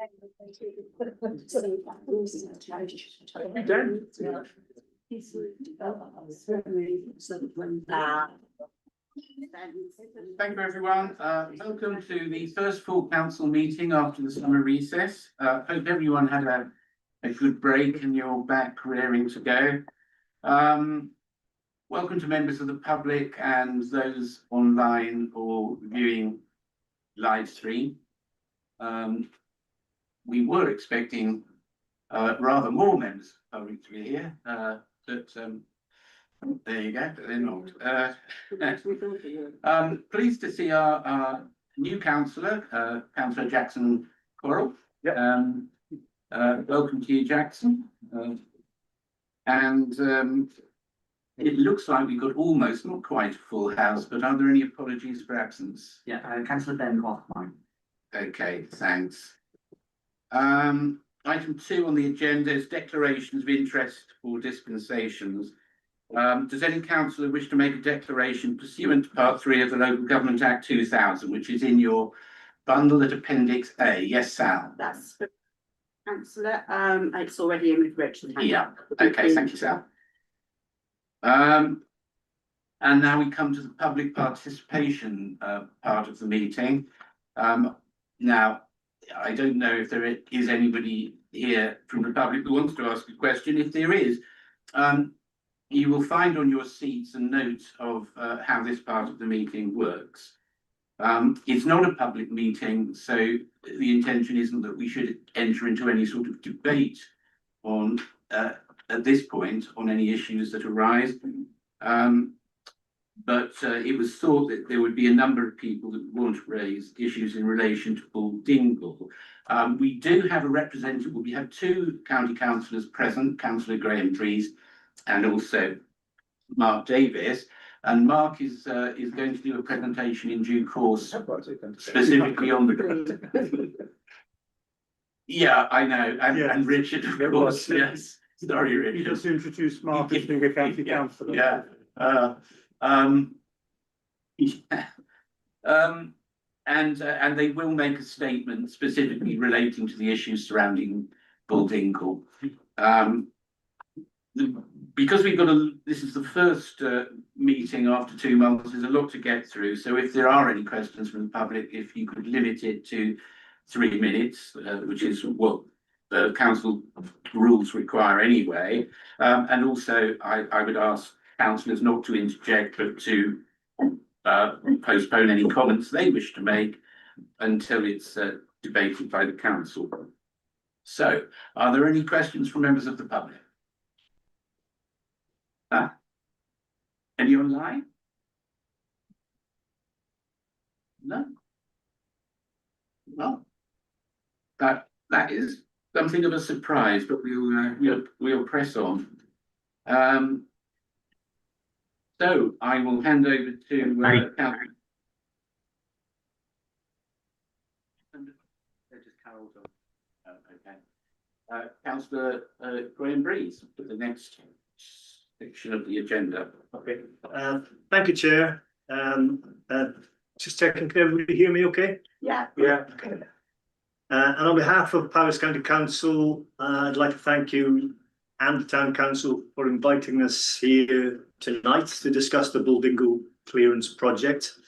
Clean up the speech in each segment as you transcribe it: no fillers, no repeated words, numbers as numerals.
Thank you, everyone. Welcome to the first full council meeting after the summer recess. Hope everyone had a good break and you're back raring to go. Welcome to members of the public and those online or viewing live stream. We were expecting rather more members of the public to be here, but there you go, but they're not. Pleased to see our new councillor, Councillor Jackson Coral. Yep. Welcome to you, Jackson. It looks like we've got almost, not quite a full house, but are there any apologies for absence? Yeah, Councillor Ben Hoffman. Okay, thanks. Item 2 on the agenda is declarations of interest or dispensations. Does any councillor wish to make a declaration pursuant to Part 3 of the Local Government Act 2000, which is in your bundle at Appendix A? Yes, Sal? That's for councillor. It's already in with Richard. Yeah, okay, thank you, Sal. And now we come to the public participation part of the meeting. Now, I don't know if there is anybody here from the public who wants to ask a question. If there is, you will find on your seats a note of how this part of the meeting works. It's not a public meeting, so the intention isn't that we should enter into any sort of debate on at this point on any issues that arise. But it was thought that there would be a number of people that want to raise issues in relation to Bull Dingle. We do have a representative. We have 2 county councillors present, Councillor Graham Drees and also Mark Davis. And Mark is going to do a presentation in due course, specifically on the. Yeah, I know, and Richard, of course, yes. Sorry, Richard. You just introduced Mark as being a county councillor. Yeah. And they will make a statement specifically relating to the issues surrounding Bull Dingle. Because we've got this is the first meeting after 2 months, there's a lot to get through. So if there are any questions from the public, if you could limit it to 3 minutes, which is what the council rules require anyway. And also I would ask councillors not to interject, but to postpone any comments they wish to make until it's debated by the council. So, are there any questions from members of the public? Any online? No. Well, that is something of a surprise, but we'll press on. So I will hand over to Councillor Graham Breeze for the next section of the agenda. Okay. Thank you, Chair. Just checking, can everybody hear me okay? Yeah. Yeah. Okay. And on behalf of Powys County Council, I'd like to thank you and the Town Council for inviting us here tonight to discuss the Bull Dingle clearance project.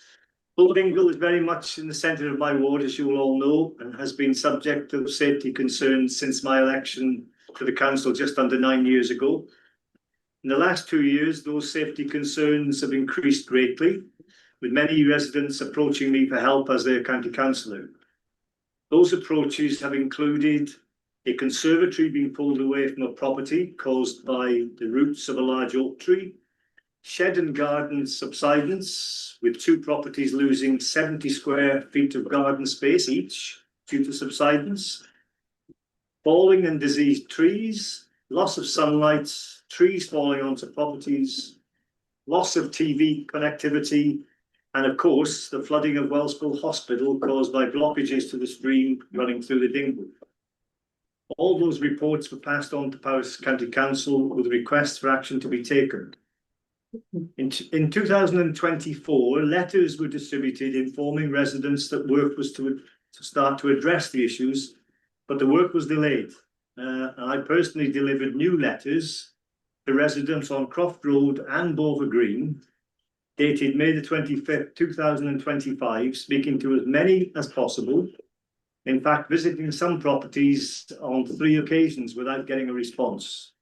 Bull Dingle is very much in the centre of my ward, as you will all know, and has been subject to safety concerns since my election to the council just under 9 years ago. In the last 2 years, those safety concerns have increased greatly, with many residents approaching me for help as their county councillor. Those approaches have included a conservatory being pulled away from a property caused by the roots of a large oak tree, shed and garden subsidence, with 2 properties losing 70 square feet of garden space each due to subsidence, falling and diseased trees, loss of sunlight, trees falling onto properties, loss of TV connectivity, and of course, the flooding of Welshpool Hospital caused by blockages to the stream running through the Dingle. All those reports were passed on to Powys County Council with requests for action to be taken. In 2024, letters were distributed informing residents that work was to start to address the issues, but the work was delayed. And I personally delivered new letters to residents on Croft Road and Bover Green, dated May the 25th, 2025, speaking to as many as possible. In fact, visiting some properties on 3 occasions without getting a response.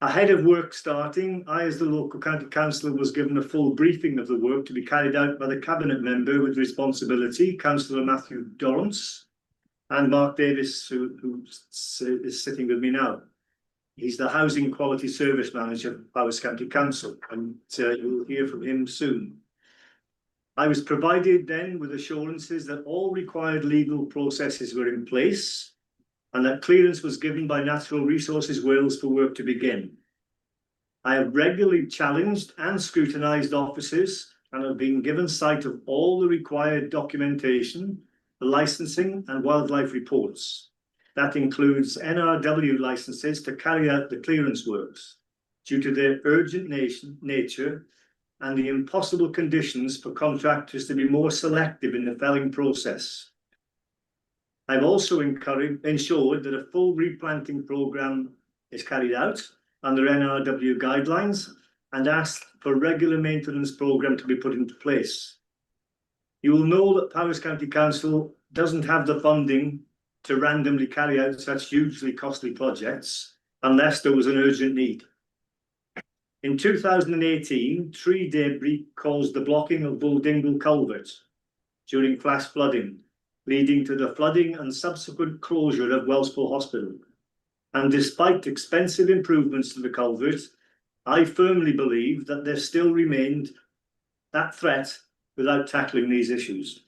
Ahead of work starting, I, as the local county councillor, was given a full briefing of the work to be carried out by the cabinet member with responsibility, Councillor Matthew Dorrance, and Mark Davis, who is sitting with me now. He's the Housing Quality Service Manager for Powys County Council, and you'll hear from him soon. I was provided then with assurances that all required legal processes were in place and that clearance was given by Natural Resources Wales for work to begin. I have regularly challenged and scrutinised officers and have been given sight of all the required documentation, the licensing and wildlife reports. That includes NRW licenses to carry out the clearance works due to their urgent nature and the impossible conditions for contractors to be more selective in the felling process. I've also ensured that a full replanting programme is carried out under NRW guidelines and asked for a regular maintenance programme to be put into place. You will know that Powys County Council doesn't have the funding to randomly carry out such hugely costly projects unless there was an urgent need. In 2018, tree debris caused the blocking of Bulldingle Culvert during flash flooding, leading to the flooding and subsequent closure of Welshpool Hospital. And despite expensive improvements to the culvert, I firmly believe that there still remained that threat without tackling these issues.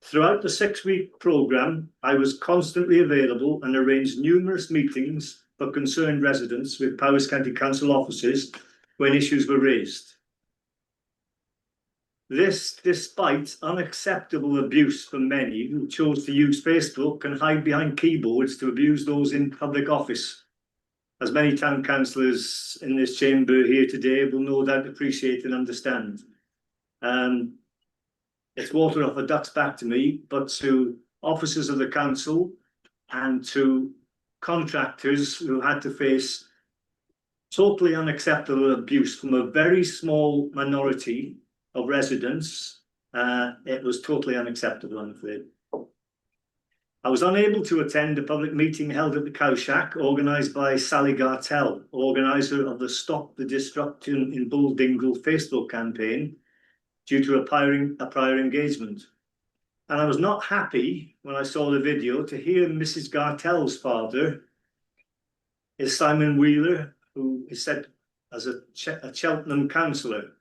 Throughout the 6-week programme, I was constantly available and arranged numerous meetings for concerned residents with Powys County Council officers when issues were raised. This despite unacceptable abuse from many who chose to use Facebook and hide behind keyboards to abuse those in public office. As many town councillors in this chamber here today will no doubt appreciate and understand. It's water off a duck's back to me, but to officers of the council and to contractors who had to face totally unacceptable abuse from a very small minority of residents, it was totally unacceptable, I'm afraid. I was unable to attend a public meeting held at the Cow Shack, organised by Sally Gartell, organiser of the Stop the Destruction in Bulldingle Facebook campaign, due to a prior engagement. And I was not happy when I saw the video to hear Mrs. Gartell's father is Simon Wheeler, who is said as a Cheltenham councillor.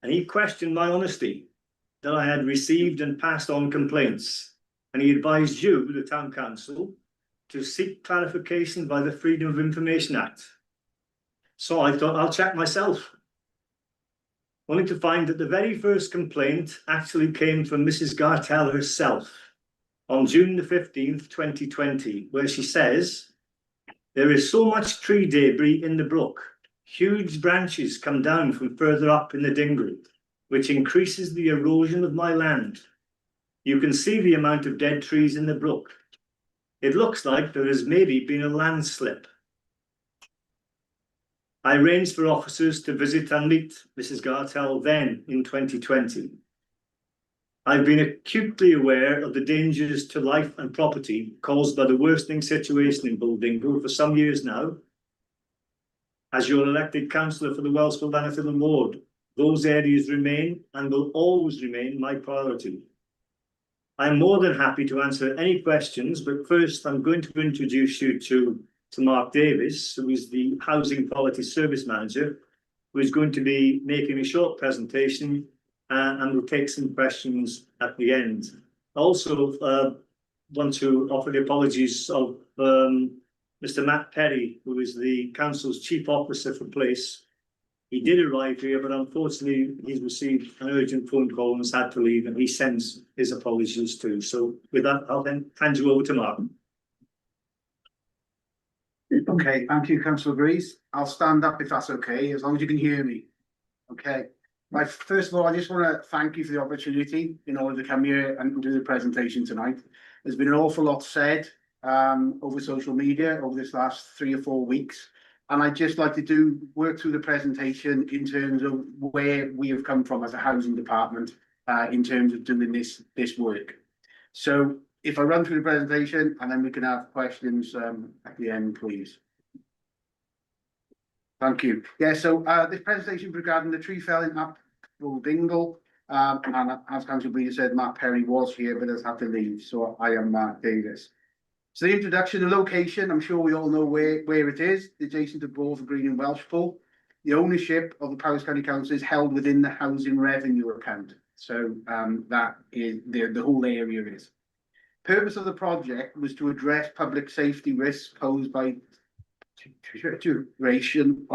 And he questioned my honesty, that I had received and passed on complaints. And he advised you, the town council, to seek clarification by the Freedom of Information Act. So I thought I'll check myself. Only to find that the very first complaint actually came from Mrs. Gartell herself on June the 15th, 2020, where she says, "There is so much tree debris in the brook. Huge branches come down from further up in the dingle, which increases the erosion of my land. You can see the amount of dead trees in the brook. It looks like there has maybe been a landslip." I arranged for officers to visit and meet Mrs. Gartell then in 2020. I've been acutely aware of the dangers to life and property caused by the worsening situation in Bulldingle for some years now. As your elected councillor for the Welshpool Lanarkshire ward, those areas remain and will always remain my priority. I'm more than happy to answer any questions, but first I'm going to introduce you to Mark Davis, who is the Housing Quality Service Manager, who is going to be making a short presentation and will take some questions at the end. I also want to offer the apologies of Mr. Matt Perry, who is the Council's Chief Officer for Place. He did arrive here, but unfortunately he's received an urgent phone call and has had to leave, and he sends his apologies too. So with that, I'll then hand you over to Mark. Okay, thank you, Councillor Breeze. I'll stand up if that's okay, as long as you can hear me. Okay, First of all, I just want to thank you for the opportunity in order to come here and do the presentation tonight. There's been an awful lot said over social media over this last 3 or 4 weeks. And I'd just like to work through the presentation in terms of where we have come from as a housing department in terms of doing this work. So if I run through the presentation and then we can have questions at the end, please. Thank you. Yeah, so this presentation regarding the tree felling at Dingle, and as Councillor Breeder said, Matt Perry was here but has had to leave, so I am Mark Davis. So the introduction, the location, I'm sure we all know where it is, adjacent to Broad Green and Welshpool. The ownership of the Powys County Council is held within the housing revenue account. So that is the whole area is. Purpose of the project was to address public safety risks posed by duration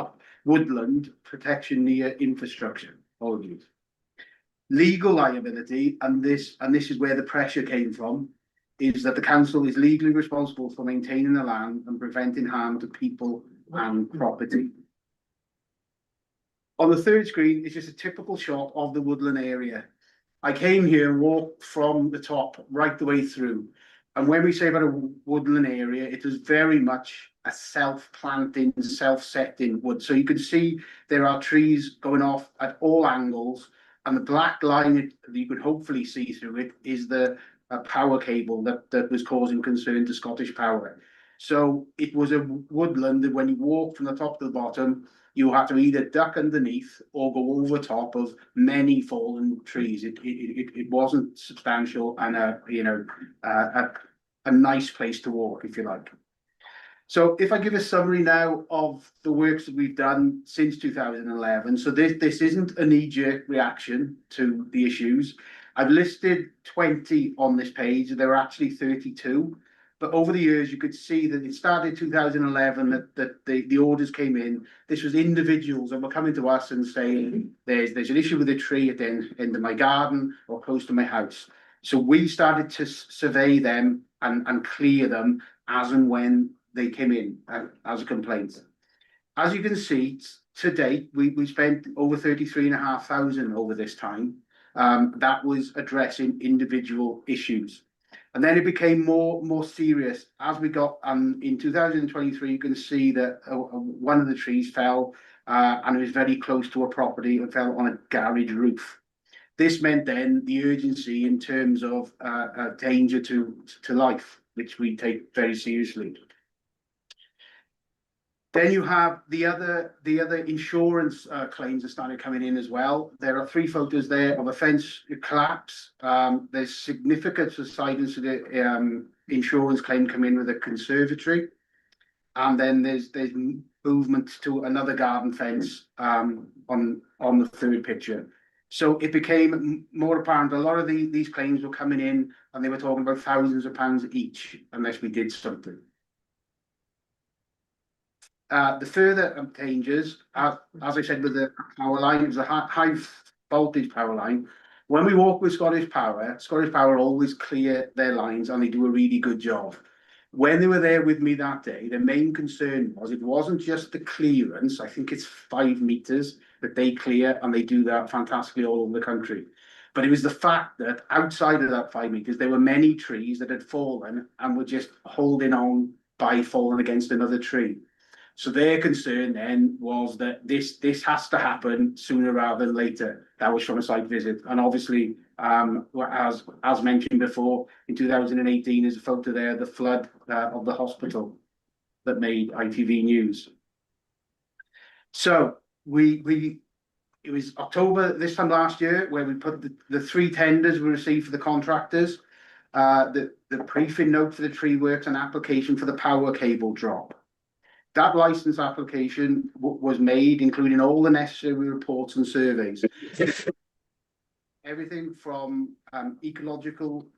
woodland protection near infrastructure. Apologies. Legal liability, and this is where the pressure came from, is that the council is legally responsible for maintaining the land and preventing harm to people and property. On the third screen is just a typical shot of the woodland area. I came here and walked from the top right the way through. And when we say about a woodland area, it is very much a self-planting, self-setting wood. So you can see there are trees going off at all angles, and the black line that you could hopefully see through it is the power cable that was causing concern to Scottish Power. So it was a woodland that when you walk from the top to the bottom, you had to either duck underneath or go over top of many fallen trees. It wasn't substantial and a nice place to walk, if you like. So if I give a summary now of the works that we've done since 2011, so this isn't a knee-jerk reaction to the issues. I've listed 20 on this page, there are actually 32. But over the years, you could see that it started 2011, that the orders came in. This was individuals that were coming to us and saying, there's an issue with a tree at the end of my garden or close to my house. So we started to survey them and clear them as and when they came in as a complaint. As you can see, to date, we spent over 33,500 over this time. That was addressing individual issues. And then it became more serious as we got in 2023. You can see that one of the trees fell and it was very close to a property. It fell on a garage roof. This meant then the urgency in terms of danger to life, which we take very seriously. Then you have the other insurance claims that started coming in as well. There are 3 photos there of a fence collapse. There's significant subsidence to the insurance claim come in with a conservatory. And then there's movement to another garden fence on the third picture. So it became more apparent a lot of these claims were coming in and they were talking about thousands of pounds each unless we did something. The further dangers, as I said, with the power line, it was a high voltage power line. When we walk with Scottish Power always clear their lines and they do a really good job. When they were there with me that day, the main concern was it wasn't just the clearance. I think it's 5 meters that they clear, and they do that fantastically all over the country. But it was the fact that outside of that 5 meters, there were many trees that had fallen and were just holding on by falling against another tree. So their concern then was that this has to happen sooner rather than later. That was from a site visit. And obviously, as mentioned before, in 2018, there's a photo there, the flood of the hospital that made ITV News. So it was October this time last year where we put the 3 tenders we received for the contractors, the briefing note for the tree works, and application for the power cable drop. That license application was made, including all the necessary reports and surveys. Everything from ecological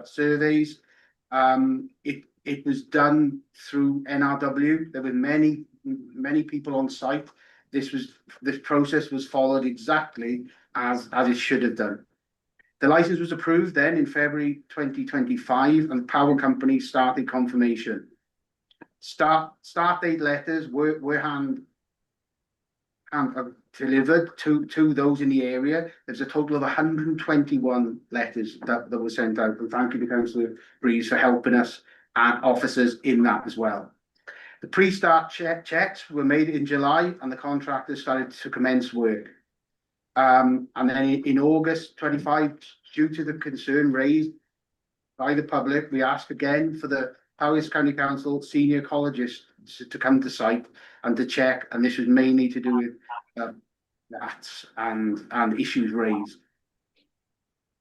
surveys. It was done through NRW. There were many people on site. This process was followed exactly as it should have done. The license was approved then in February 2025, and the power company started confirmation. Start date letters were delivered to those in the area. There's a total of 121 letters that were sent out, and thank you to Councillor Breeze for helping us and officers in that as well. The pre-start checks were made in July, and the contractors started to commence work. And then in August 25, due to the concern raised by the public, we asked again for the Powys County Council senior ecologists to come to site and to check, and this was mainly to do with that and issues raised.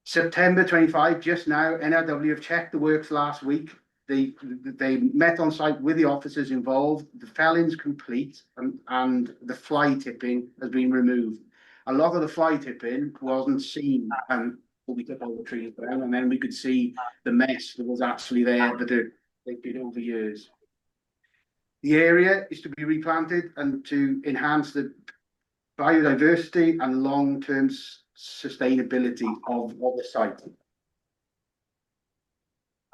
September 25, just now, NRW have checked the works last week. They met on site with the officers involved. The felling's complete, and the fly tipping has been removed. A lot of the fly tipping wasn't seen, and we took all the trees down, and then we could see the mess that was actually there that they've been over years. The area is to be replanted and to enhance the biodiversity and long-term sustainability of the site.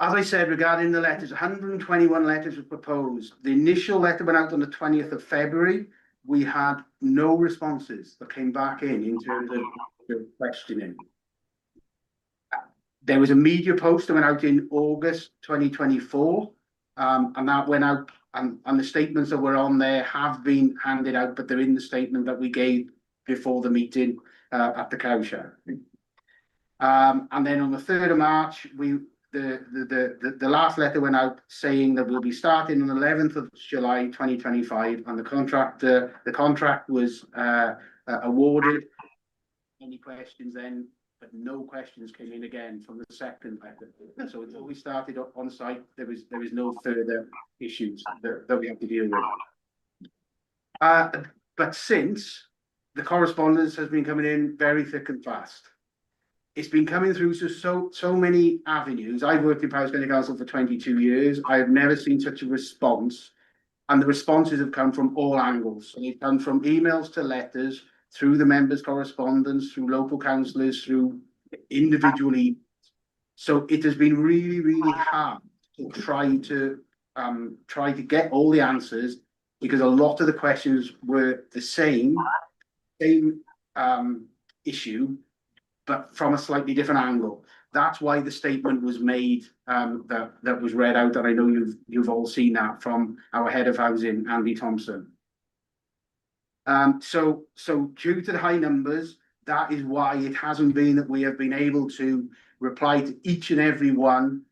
As I said, regarding the letters, 121 letters were proposed. The initial letter went out on the 20th of February. We had no responses that came back in terms of the questioning. There was a media post that went out in August 2024, and that went out, and the statements that were on there have been handed out, but they're in the statement that we gave before the meeting at the cowshed. And then on the 3rd of March, the last letter went out saying that we'll be starting on the 11th of July 2025, and the contract was awarded. Any questions then? But no questions came in again from the second letter. So until we started up on site, there was no further issues that we have to deal with. But since, the correspondence has been coming in very thick and fast. It's been coming through so many avenues. I've worked in Powys County Council for 22 years. I've never seen such a response, and the responses have come from all angles. So they've come from emails to letters, through the members' correspondence, through local councillors, through individually. So it has been really, really hard to try to get all the answers, because a lot of the questions were the same issue, but from a slightly different angle. That's why the statement was made that was read out, and I know you've all seen that from our head of housing, Andy Thompson. So due to the high numbers, that is why it hasn't been that we have been able to reply to each and every one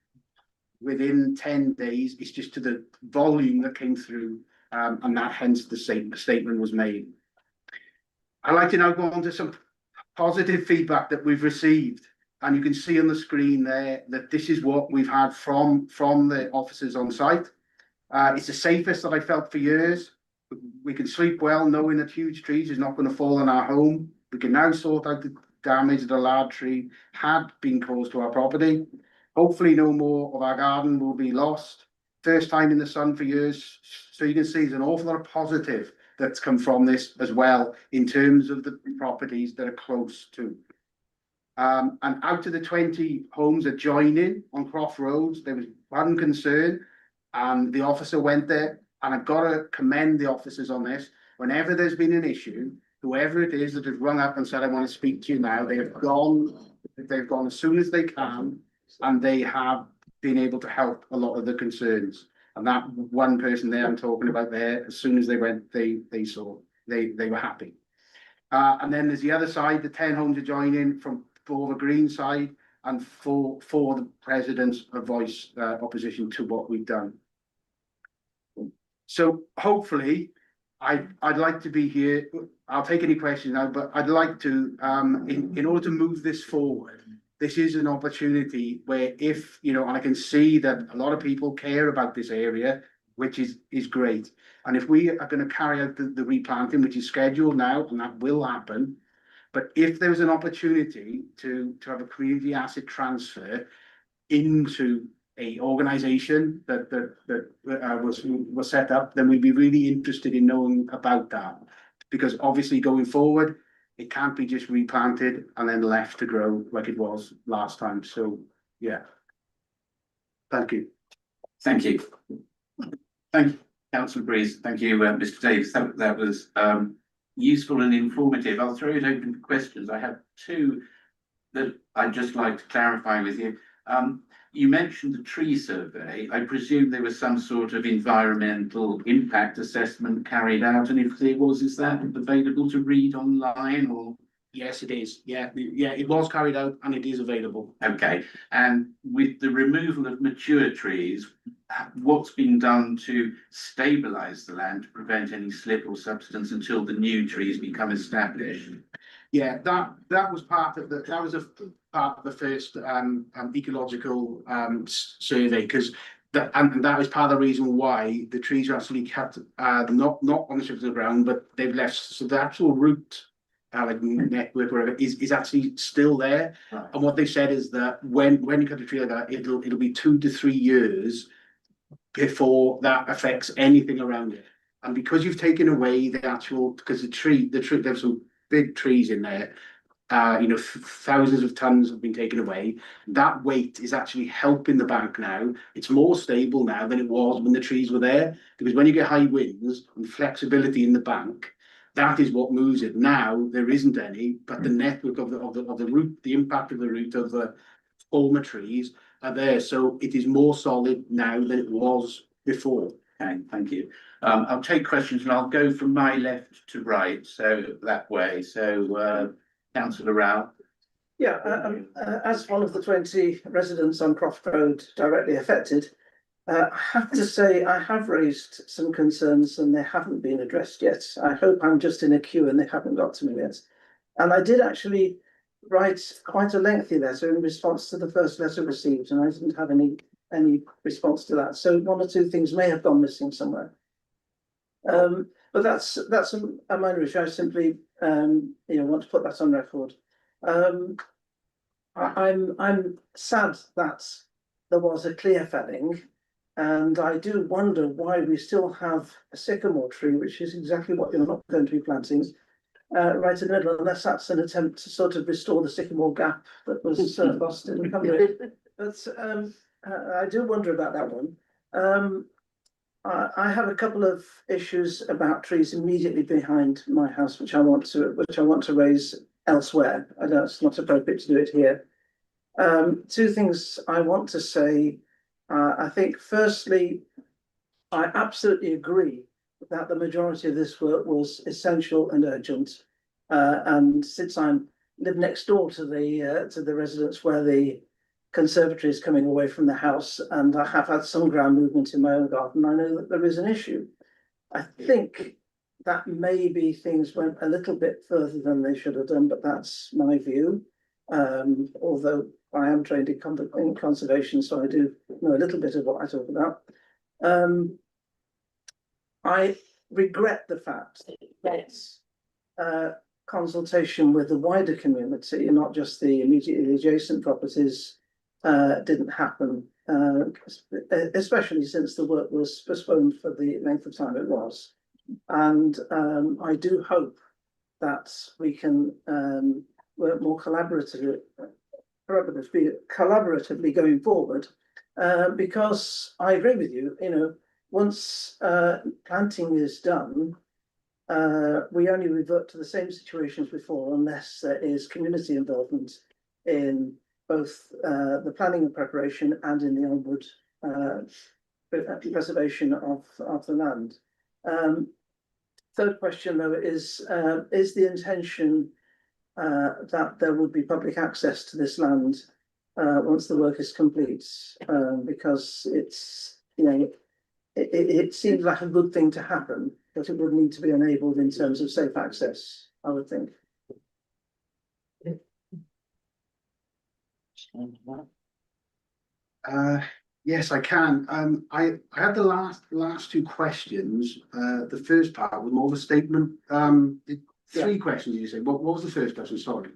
within 10 days. It's just to the volume that came through, and that hence the statement was made. I'd like to now go on to some positive feedback that we've received, and you can see on the screen there that this is what we've had from the officers on site. It's the safest that I felt for years. We can sleep well knowing that huge trees is not going to fall on our home. We can now sort out the damage that a large tree had been caused to our property. Hopefully no more of our garden will be lost. First time in the sun for years. So you can see there's an awful lot of positive that's come from this as well, in terms of the properties that are close to. And out of the 20 homes that join in on Croft Roads, there was one concern, and the officer went there. And I've got to commend the officers on this. Whenever there's been an issue, whoever it is that has rung up and said, I want to speak to you now, they've gone as soon as they can, and they have been able to help a lot of the concerns. And that one person there I'm talking about there, as soon as they went, they were happy. And then there's the other side, the 10 homes adjoining for the green side, and for the president's voice opposition to what we've done. So hopefully, I'd like to be here. I'll take any questions now, but I'd like to, in order to move this forward, this is an opportunity where if, and I can see that a lot of people care about this area, which is great. And if we are going to carry out the replanting, which is scheduled now, and that will happen, but if there was an opportunity to have a community asset transfer into a organisation that was set up, then we'd be really interested in knowing about that, because obviously going forward, it can't be just replanted and then left to grow like it was last time. So yeah, thank you. Thank you. Thank you, Councillor Breeze. Thank you, Mr. Davis. That was useful and informative. I'll throw it open to questions. I have two that I'd just like to clarify with you. You mentioned the tree survey. I presume there was some sort of environmental impact assessment carried out, and if there was, is that available to read online or? Yes, it is. Yeah, it was carried out and it is available. Okay, and with the removal of mature trees, what's been done to stabilise the land to prevent any slip or subsidence until the new trees become established? Yeah, that was part of that was a part of the first ecological survey, because and that is part of the reason why the trees are actually kept not on the surface of the ground, but they've left, so the actual root like network or whatever is actually still there. Right. And what they said is that when you cut a tree like that, it'll be 2 to 3 years before that affects anything around it. And because you've taken away the actual, because the tree there's some big trees in there, thousands of tons have been taken away. That weight is actually helping the bank now. It's more stable now than it was when the trees were there, because when you get high winds and flexibility in the bank, that is what moves it. Now there isn't any, but the network of the root, the impact of the root of the former trees are there. So it is more solid now than it was before. Okay, thank you. I'll take questions and I'll go from my left to right, so that way. So, Councillor Rao. Yeah, as one of the 20 residents on Croft Road directly affected, I have to say I have raised some concerns and they haven't been addressed yet. I hope I'm just in a queue and they haven't got to me yet. And I did actually write quite a lengthy letter in response to the first letter received, and I didn't have any response to that. So 1 or 2 things may have gone missing somewhere. But that's a minor issue. I simply want to put that on record. I'm sad that there was a clear felling, and I do wonder why we still have a sycamore tree, which is exactly what you're not going to be planting, right in the middle, unless that's an attempt to sort of restore the sycamore gap that was lost in Cymru. But I do wonder about that one. I have a couple of issues about trees immediately behind my house, which I want to raise elsewhere. I know it's not appropriate to do it here. 2 things I want to say. I think, firstly, I absolutely agree that the majority of this work was essential and urgent. And since I live next door to the residence where the conservatory is coming away from the house, and I have had some ground movement in my own garden, I know that there is an issue. I think that maybe things went a little bit further than they should have done, but that's my view. Although I am trained in conservation, so I do know a little bit of what I talk about. I regret the fact that consultation with the wider community, not just the immediately adjacent properties, didn't happen, especially since the work was postponed for the length of time it was. And I do hope that we can work more collaboratively going forward, because I agree with you, once planting is done, we only revert to the same situation as before unless there is community involvement in both the planning and preparation and in the onward preservation of the land. Third question, though, is the intention that there would be public access to this land once the work is complete, because it seems like a good thing to happen, but it would need to be enabled in terms of safe access, I would think. Yes, I can. I had the last 2 questions. The first part was more of a statement. 3 questions you said. What was the first question? Sorry.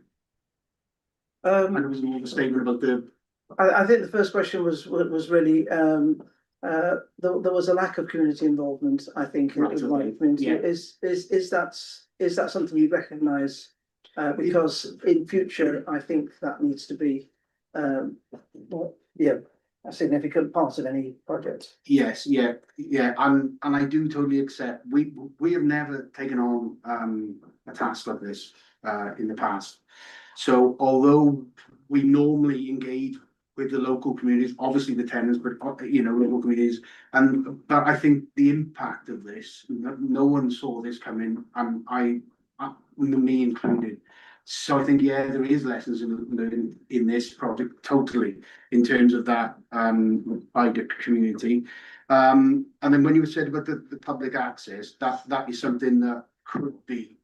And it was more of a statement about the. I think the first question was really there was a lack of community involvement, I think, in the wider community. Yeah. Is that something you recognise? Because in future, I think that needs to be a significant part of any project. Yes, yeah, and I do totally accept. We have never taken on a task like this in the past. So although we normally engage with the local communities, obviously the tenants, but local communities, but I think the impact of this, no one saw this coming, and me included. So I think, yeah, there is lessons learned in this project, totally, in terms of that by the community. And then when you said about the public access, that is something that could be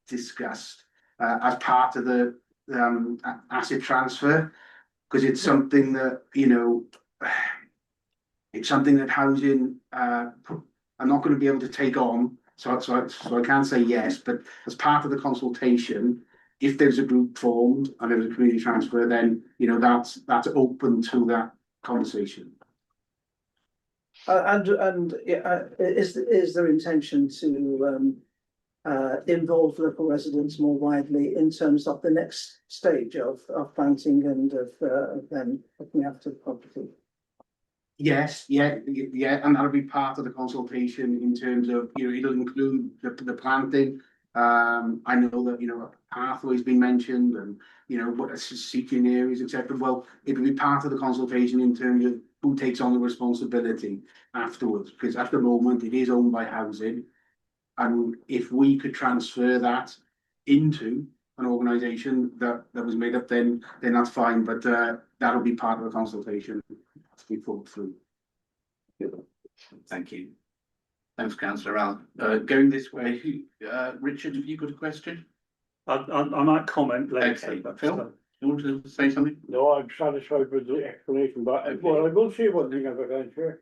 discussed as part of the asset transfer, because it's something that it's something that housing are not going to be able to take on. So I can't say yes, but as part of the consultation, if there's a group formed and there's a community transfer, then that's open to that conversation. Is there intention to involve local residents more widely in terms of the next stage of planting and of them looking after the property? Yes, yeah, and that'll be part of the consultation in terms of, it'll include the planting. I know that, pathways been mentioned and, what seating areas, etc. Well, it'll be part of the consultation in terms of who takes on the responsibility afterwards, because at the moment it is owned by housing. And if we could transfer that into an organisation that was made up, then that's fine. But that'll be part of the consultation to be thought through. Thank you. Thanks, Councillor Allen. Going this way, Richard, have you got a question? I might comment later. Okay, but, Phil? You want to say something? No, I'm satisfied with the explanation, but Okay. well, I will say one thing if I can, Chair.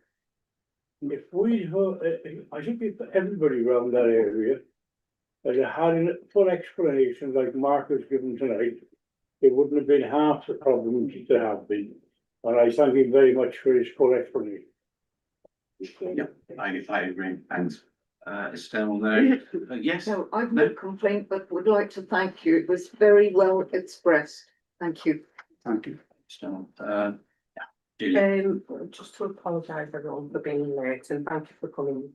If we, I think if everybody around that area had had a full explanation like Mark has given tonight, it wouldn't have been half the problems there have been. And I thank him very much for his full explanation. Yeah, I agree. Thanks. Estelle, no. Yes. No, I've no complaint, but would like to thank you. It was very well expressed. Thank you. Thank you. Estelle, yeah. Julie. Just to apologise everyone for being late and thank you for coming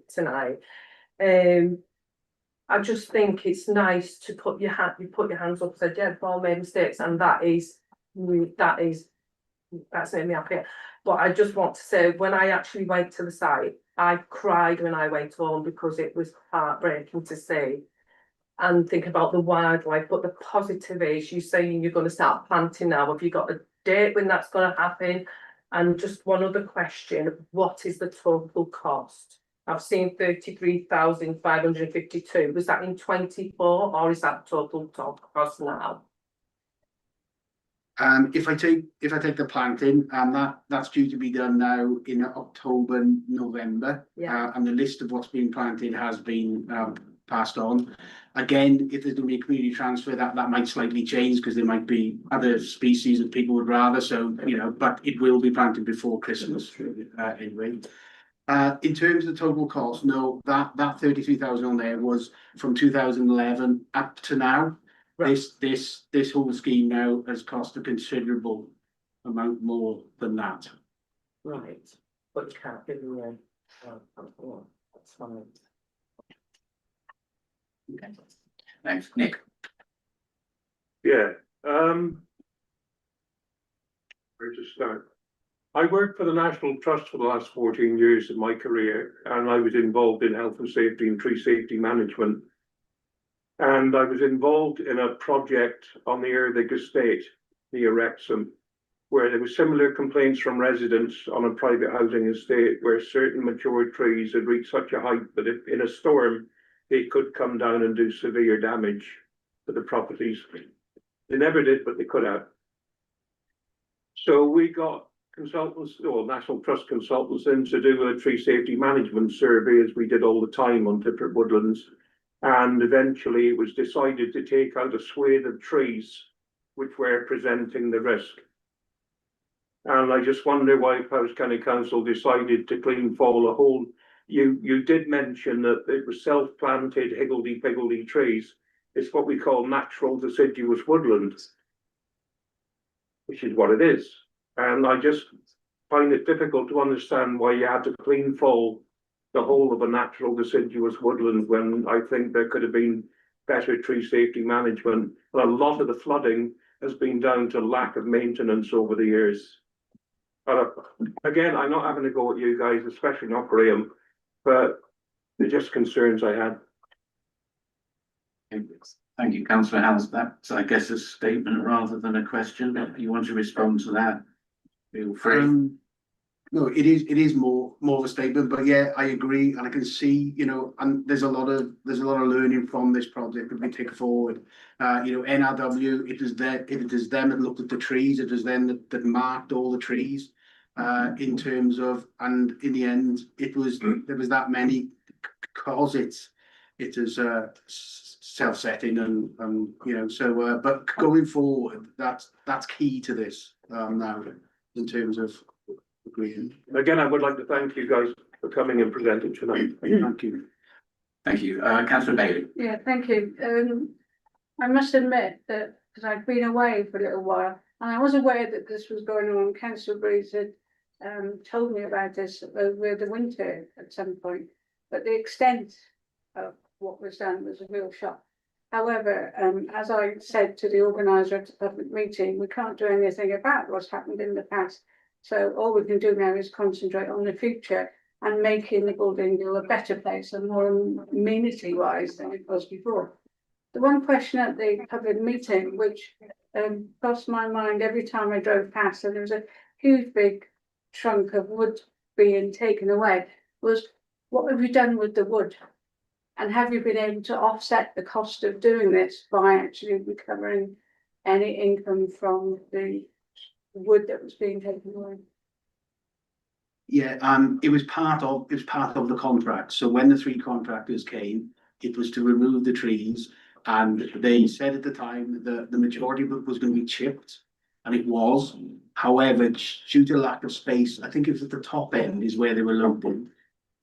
tonight. I just think it's nice to put your hands up and say, yeah, Paul made mistakes, and that's made me happy. But I just want to say, when I actually went to the site, I cried when I went home because it was heartbreaking to see and think about the wildlife. But the positive is you saying you're going to start planting now. Have you got a date when that's going to happen? And just one other question, what is the total cost? I've seen 33,552. Was that in 24 or is that total cost now? If I take the planting, and that's due to be done now in October, November. Yeah. And the list of what's being planted has been passed on. Again, if there's going to be a community transfer, that might slightly change because there might be other species that people would rather. So but it will be planted before Christmas anyway. In terms of the total cost, no, that 33,000 on there was from 2011 up to now. Right. This whole scheme now has cost a considerable amount more than that. Right, but you can't give me that's fine. Okay. Thanks, Nick. Yeah, where to start? I worked for the National Trust for the last 14 years of my career, and I was involved in health and safety and tree safety management. And I was involved in a project on the Erddig estate near Wrexham, where there were similar complaints from residents on a private housing estate where certain mature trees had reached such a height that if in a storm, they could come down and do severe damage to the properties. They never did, but they could have. So we got consultants, or National Trust consultants in to do a tree safety management survey, as we did all the time on different woodlands. And eventually it was decided to take out a swathe of trees which were presenting the risk. And I just wonder why Powys County Council decided to clean fall a whole. You did mention that it was self-planted higgledy-piggledy trees. It's what we call natural deciduous woodland, which is what it is. And I just find it difficult to understand why you had to clean fall the whole of a natural deciduous woodland when I think there could have been better tree safety management. And a lot of the flooding has been down to lack of maintenance over the years. Again, I'm not having to go at you guys, especially not Graham, but they're just concerns I had. Thank you, councillor Howells. That's, I guess, a statement rather than a question. If you want to respond to that, feel free. No, it is more of a statement, but yeah, I agree, and I can see, you know, and there's a lot of learning from this project that we take forward. You know, NRW, it was them that looked at the trees, it was them that marked all the trees. In terms of, and in the end, there was that many, because it is self-setting and you know, so but going forward, that's key to this now in terms of agreeing. Again, I would like to thank you guys for coming and presenting tonight. Thank you. Thank you, councillor Bailey. Yeah, thank you. I must admit that, because I've been away for a little while, and I was aware that this was going on. Councillor Breeze had told me about this over the winter at some point, but the extent of what was done was a real shock. However, as I said to the organiser of the public meeting, we can't do anything about what's happened in the past. So all we can do now is concentrate on the future and making the Bulldingle a better place and more amenity wise than it was before. The one question at the public meeting, which crossed my mind every time I drove past, and there was a huge big trunk of wood being taken away, was what have you done with the wood? And have you been able to offset the cost of doing this by actually recovering any income from the wood that was being taken away? Yeah, it was part of the contract. So when the three contractors came, it was to remove the trees, and they said at the time that the majority of it was going to be chipped, and it was. However, due to lack of space, I think it was at the top end is where they were loading,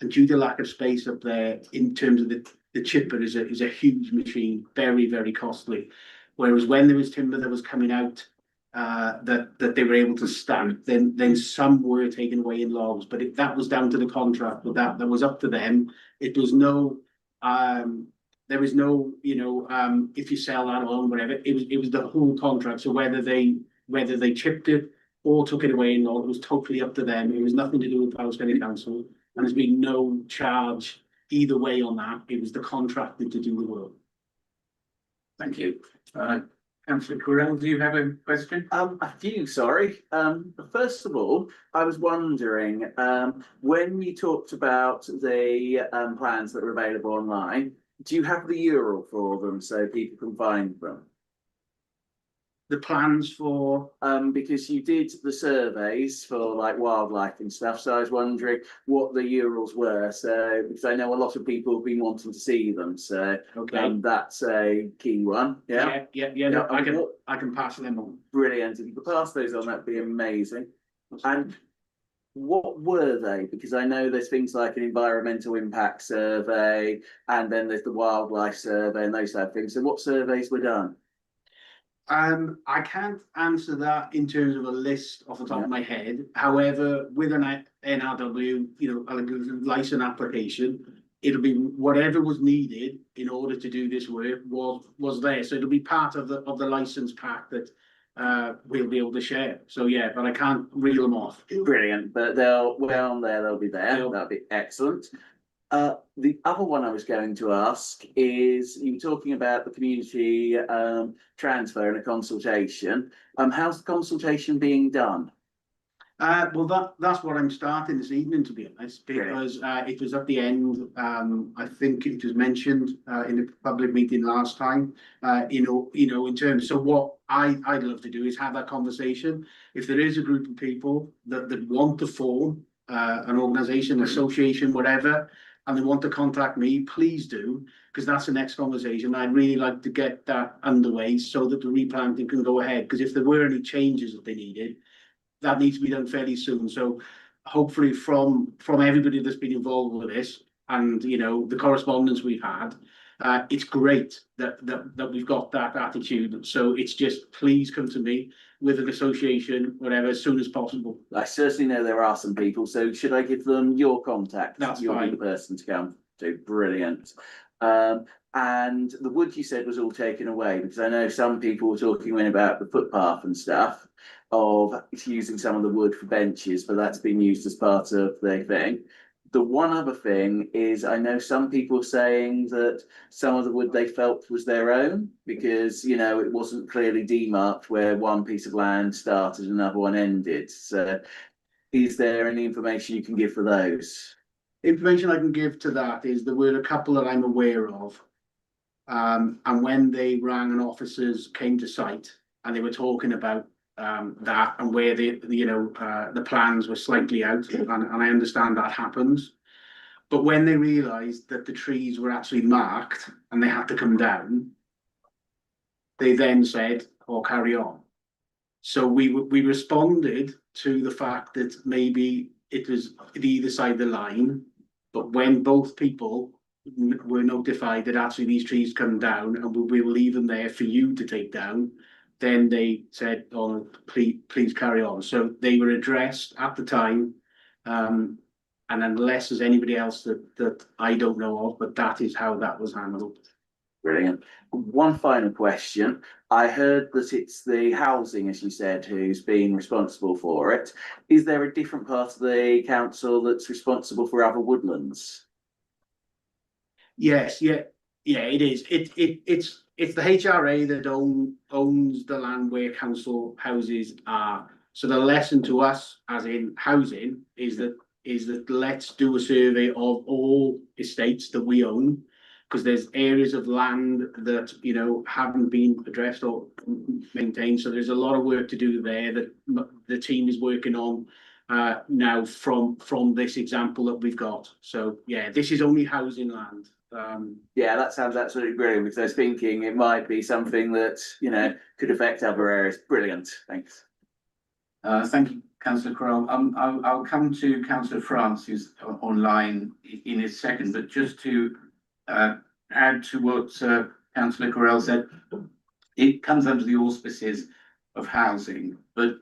and due to lack of space up there, in terms of the chipper is a huge machine, very, very costly. Whereas when there was timber that was coming out, that they were able to stack, then some were taken away in logs, but that was down to the contract, but that was up to them. It was no, there was no, you know, if you sell that on, whatever, it was the whole contract. So whether they chipped it or took it away in log, it was totally up to them. It was nothing to do with Powys County Council, and there's been no charge either way on that. It was the contractor to do the work. Thank you. Councillor Correll, do you have a question? A few, sorry. First of all, I was wondering, when you talked about the plans that are available online, do you have the URL for them so people can find them? The plans for Because you did the surveys for like wildlife and stuff, so I was wondering what the URLs were. So because I know a lot of people have been wanting to see them, so okay. that's a key one. Yeah, No, I can pass them on. brilliant. If you could pass those on, that'd be amazing. And what were they? Because I know there's things like an environmental impact survey, and then there's the wildlife survey and those type of things. So what surveys were done? I can't answer that in terms of a list off the top of my head. However, with an NRW, you know, a license application, it'll be whatever was needed in order to do this work was there. So it'll be part of the license pack that we'll be able to share. So yeah, but I can't reel them off. Brilliant, but they'll be there. That'll be excellent. The other one I was going to ask is, you were talking about the community transfer and a consultation. How's the consultation being done? Well, that's what I'm starting this evening, to be honest, because it was at the end. I think it was mentioned in the public meeting last time. You know, in terms. So what I'd love to do is have that conversation. If there is a group of people that want to form an organisation, association, whatever, and they want to contact me, please do, because that's the next conversation. I'd really like to get that underway so that the replanting can go ahead. Because if there were any changes that they needed, that needs to be done fairly soon. So hopefully from everybody that's been involved with this, and you know, the correspondence we've had, it's great that we've got that attitude. So it's just, please come to me. with an association, whatever, as soon as possible. I certainly know there are some people, so should I give them your contact? That's You'll be fine. the person to come to. Brilliant. And the wood you said was all taken away, because I know some people were talking about the footpath and stuff of using some of the wood for benches, but that's been used as part of their thing. The one other thing is I know some people saying that some of the wood they felt was their own because, you know, it wasn't clearly demarked where one piece of land started and another one ended. So is there any information you can give for those? Information I can give to that is there were a couple that I'm aware of. And when they rang and officers came to site and they were talking about that and where the plans were slightly out, and I understand that happens. But when they realised that the trees were actually marked and they had to come down, they then said, "Oh, carry on." So we responded to the fact that maybe it was the either side of the line, but when both people were notified that actually these trees come down and we'll leave them there for you to take down, then they said, "Oh, please carry on." So they were addressed at the time, and unless there's anybody else that I don't know of, but that is how that was handled. Brilliant. One final question. I heard that it's the housing, as you said, who's been responsible for it. Is there a different part of the council that's responsible for other woodlands? Yes, yeah, it is. It's the HRA that owns the land where council houses are. So the lesson to us, as in housing, is that let's do a survey of all estates that we own, because there's areas of land that haven't been addressed or maintained. So there's a lot of work to do there that the team is working on now from this example that we've got. So yeah, this is only housing land. Yeah, that sounds absolutely brilliant, because I was thinking it might be something that could affect other areas. Brilliant, thanks. Thank you, Councillor Crowell. I'll come to Councillor France, who's online in a second, but just to add to what Councillor Crowell said, it comes under the auspices of housing, but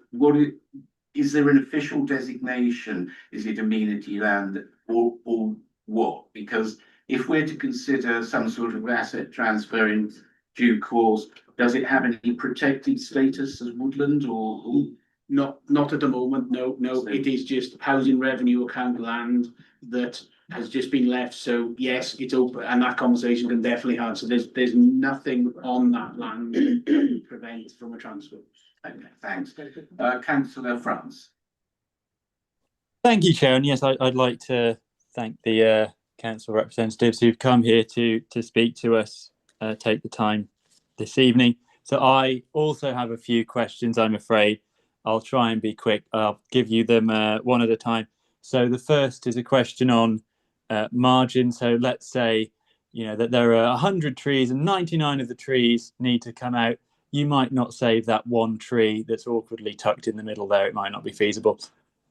is there an official designation? Is it amenity land or what? Because if we're to consider some sort of asset transfer in due course, does it have any protected status as woodland or? Not at the moment, no. It is just housing revenue account land that has just been left. So yes, it's open, and that conversation can definitely have. So there's nothing on that land that prevents from a transfer. Okay, thanks. Councillor France. Thank you, Chair. And yes, I'd like to thank the council representatives who've come here to speak to us, take the time this evening. So I also have a few questions, I'm afraid. I'll try and be quick. I'll give you them one at a time. So the first is a question on margin. So let's say, that there are 100 trees and 99 of the trees need to come out. You might not save that one tree that's awkwardly tucked in the middle there. It might not be feasible.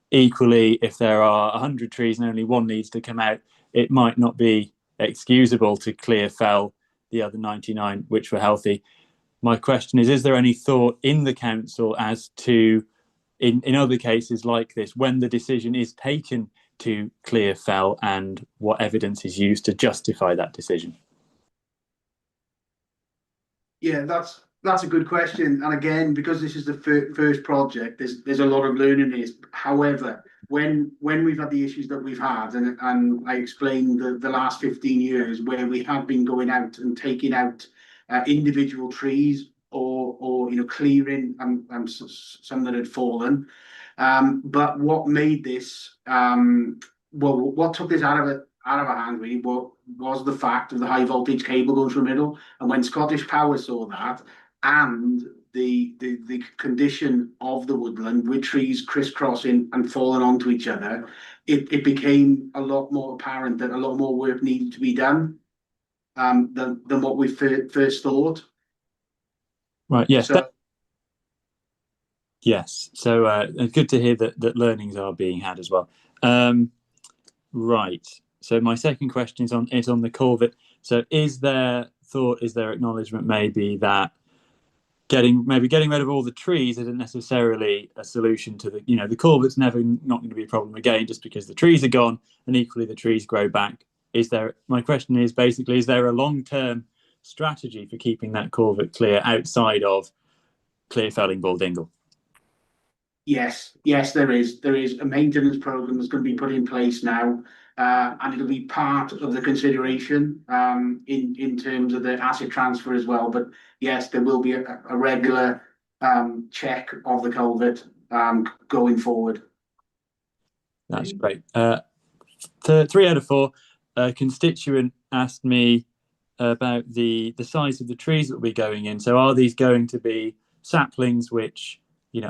Equally, if there are 100 trees and only one needs to come out, it might not be excusable to clear fell the other 99 which were healthy. My question is there any thought in the council as to, in other cases like this, when the decision is taken to clear fell and what evidence is used to justify that decision? Yeah, that's a good question. And again, because this is the first project, there's a lot of learning in this. However, when we've had the issues that we've had, and I explained the last 15 years where we have been going out and taking out individual trees or clearing and some that had fallen. But what made this what took this out of our hand really was the fact of the high voltage cable going through the middle. And when Scottish Power saw that, and the condition of the woodland with trees crisscrossing and falling onto each other, it became a lot more apparent that a lot more work needed to be done than what we first thought. Right. Yes. So, yes. So good to hear that learnings are being had as well. Right. So my second question is on the culvert. So is there acknowledgement maybe that getting rid of all the trees isn't necessarily a solution to the, the culvert's never not going to be a problem again just because the trees are gone, and equally the trees grow back. My question is basically, is there a long-term strategy for keeping that culvert clear outside of clear felling Buldingle? Yes, there is. There is a maintenance program that's going to be put in place now, and it'll be part of the consideration in terms of the asset transfer as well. But yes, there will be a regular check of the culvert going forward. That's great. 3 out of 4. A constituent asked me about the size of the trees that will be going in. So are these going to be saplings which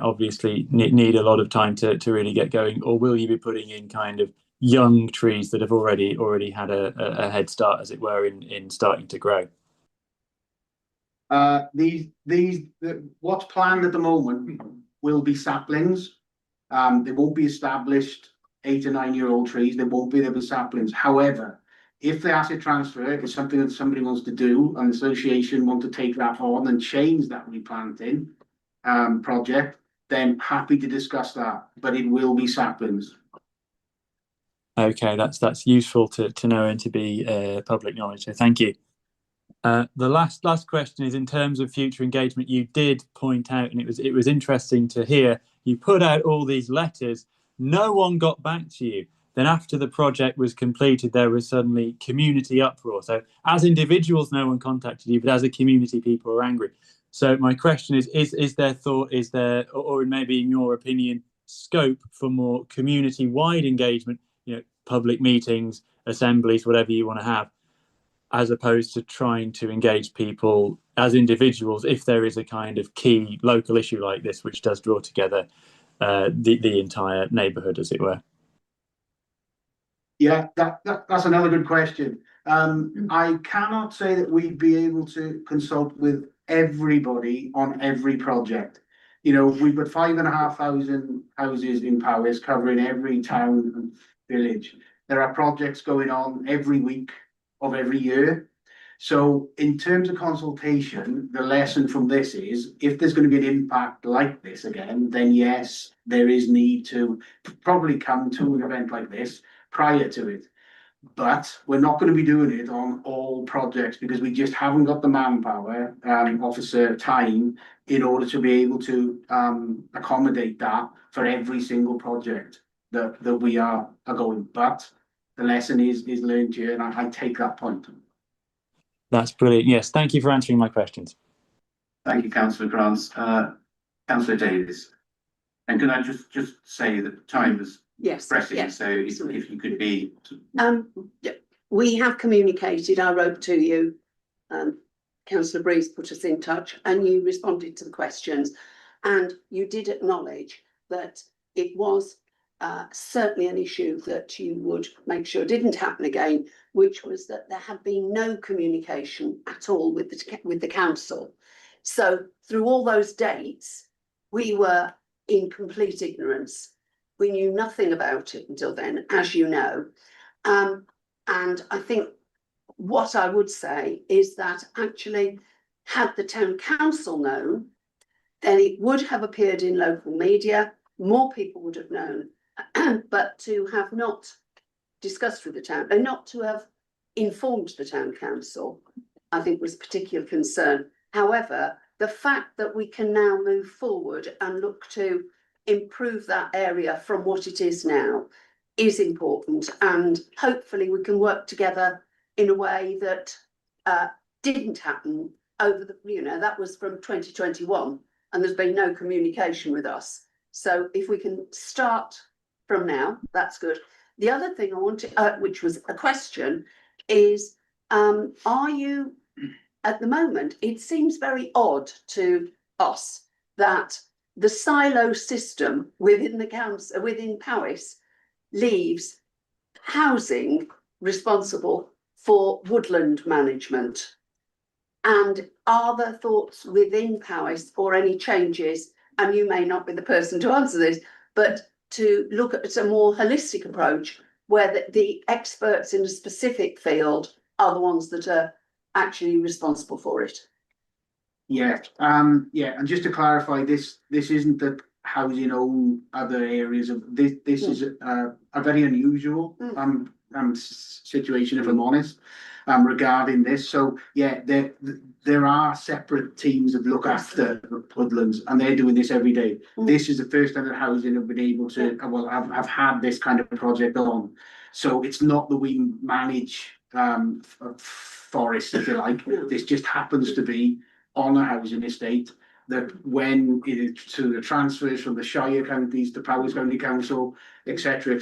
obviously need a lot of time to really get going, or will you be putting in kind of young trees that have already had a head start, as it were, in starting to grow? What's planned at the moment will be saplings. They won't be established 8 or 9 year old trees. They won't be, they'll be saplings. However, if the asset transfer is something that somebody wants to do, and the association want to take that on and change that replanting project, then happy to discuss that, but it will be saplings. Okay, that's useful to know and to be public knowledge. So thank you. The last question is in terms of future engagement. You did point out, and it was interesting to hear, you put out all these letters. No one got back to you. Then after the project was completed, there was suddenly community uproar. So as individuals, no one contacted you, but as a community, people are angry. So my question is there, or maybe in your opinion, scope for more community-wide engagement, public meetings, assemblies, whatever you want to have, as opposed to trying to engage people as individuals if there is a kind of key local issue like this, which does draw together the entire neighbourhood, as it were? Yeah, that's another good question. I cannot say that we'd be able to consult with everybody on every project. We've got 5,500 houses in Powys covering every town and village. There are projects going on every week of every year. So in terms of consultation, the lesson from this is, if there's going to be an impact like this again, then yes, there is need to probably come to an event like this prior to it. But we're not going to be doing it on all projects because we just haven't got the manpower, officer time, in order to be able to accommodate that for every single project that we are going. But the lesson is learned here, and I take that point. That's brilliant. Yes, thank you for answering my questions. Thank you, Councillor Grants. Councillor Davies. And can I just say that time is pressing, Yes. so if you could be... We have communicated our rope to you. Councillor Breeze put us in touch and you responded to the questions, and you did acknowledge that it was certainly an issue that you would make sure didn't happen again, which was that there had been no communication at all with the council. So through all those dates, we were in complete ignorance. We knew nothing about it until then, as you know. And I think what I would say is that actually, had the town council known, then it would have appeared in local media, more people would have known. But to have not discussed with the town and not to have informed the town council, I think was a particular concern. However, the fact that we can now move forward and look to improve that area from what it is now is important, and hopefully we can work together in a way that didn't happen over that was from 2021 and there's been no communication with us. So if we can start from now, that's good. The other thing I wanted, which was a question, is are you, at the moment, it seems very odd to us that the silo system within the council, within Powys, leaves housing responsible for woodland management. And are there thoughts within Powys or any changes, and you may not be the person to answer this, but to look at a more holistic approach where the experts in a specific field are the ones that are actually responsible for it? Yeah, yeah, and just to clarify, this isn't the housing on other areas of this. This is a very unusual situation, if I'm honest, regarding this. So yeah, there are separate teams that look after woodlands, and they're doing this every day. This is the first time that housing have been able to, well, have had this kind of project on. So it's not that we manage forests, if you like. This just happens to be on a housing estate that when it is to the transfers from the Shire counties to Powys County Council, etc.,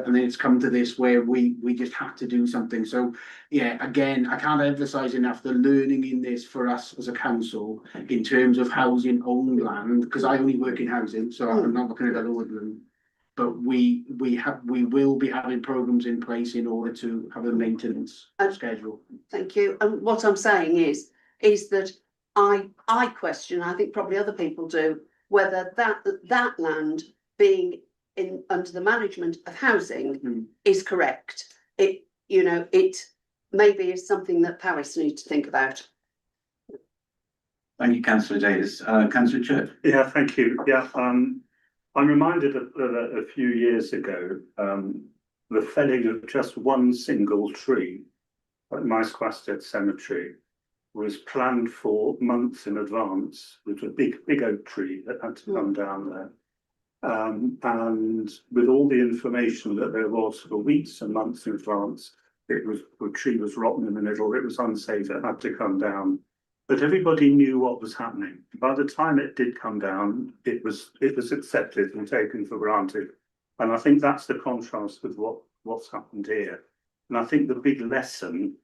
and then it's come to this where we just have to do something. So yeah, again, I can't emphasize enough the learning in this for us as a council in terms of housing owned land, because I only work in housing, so I'm not looking at other woodland. But we will be having programs in place in order to have a maintenance schedule. Thank you. And what I'm saying is that I question, I think probably other people do, whether that land being under the management of housing is correct. It maybe is something that Powys need to think about. Thank you, Councillor Davis. Councillor Church. Yeah, thank you. Yeah, I'm reminded of a few years ago, the felling of just one single tree at Maesquasted Cemetery was planned for months in advance. It was a big oak tree that had to come down there. And with all the information that there was for weeks and months in advance, the tree was rotten in the middle, it was unsafe, it had to come down. But everybody knew what was happening. By the time it did come down, it was accepted and taken for granted. And I think that's the contrast with what's happened here. And I think the big lesson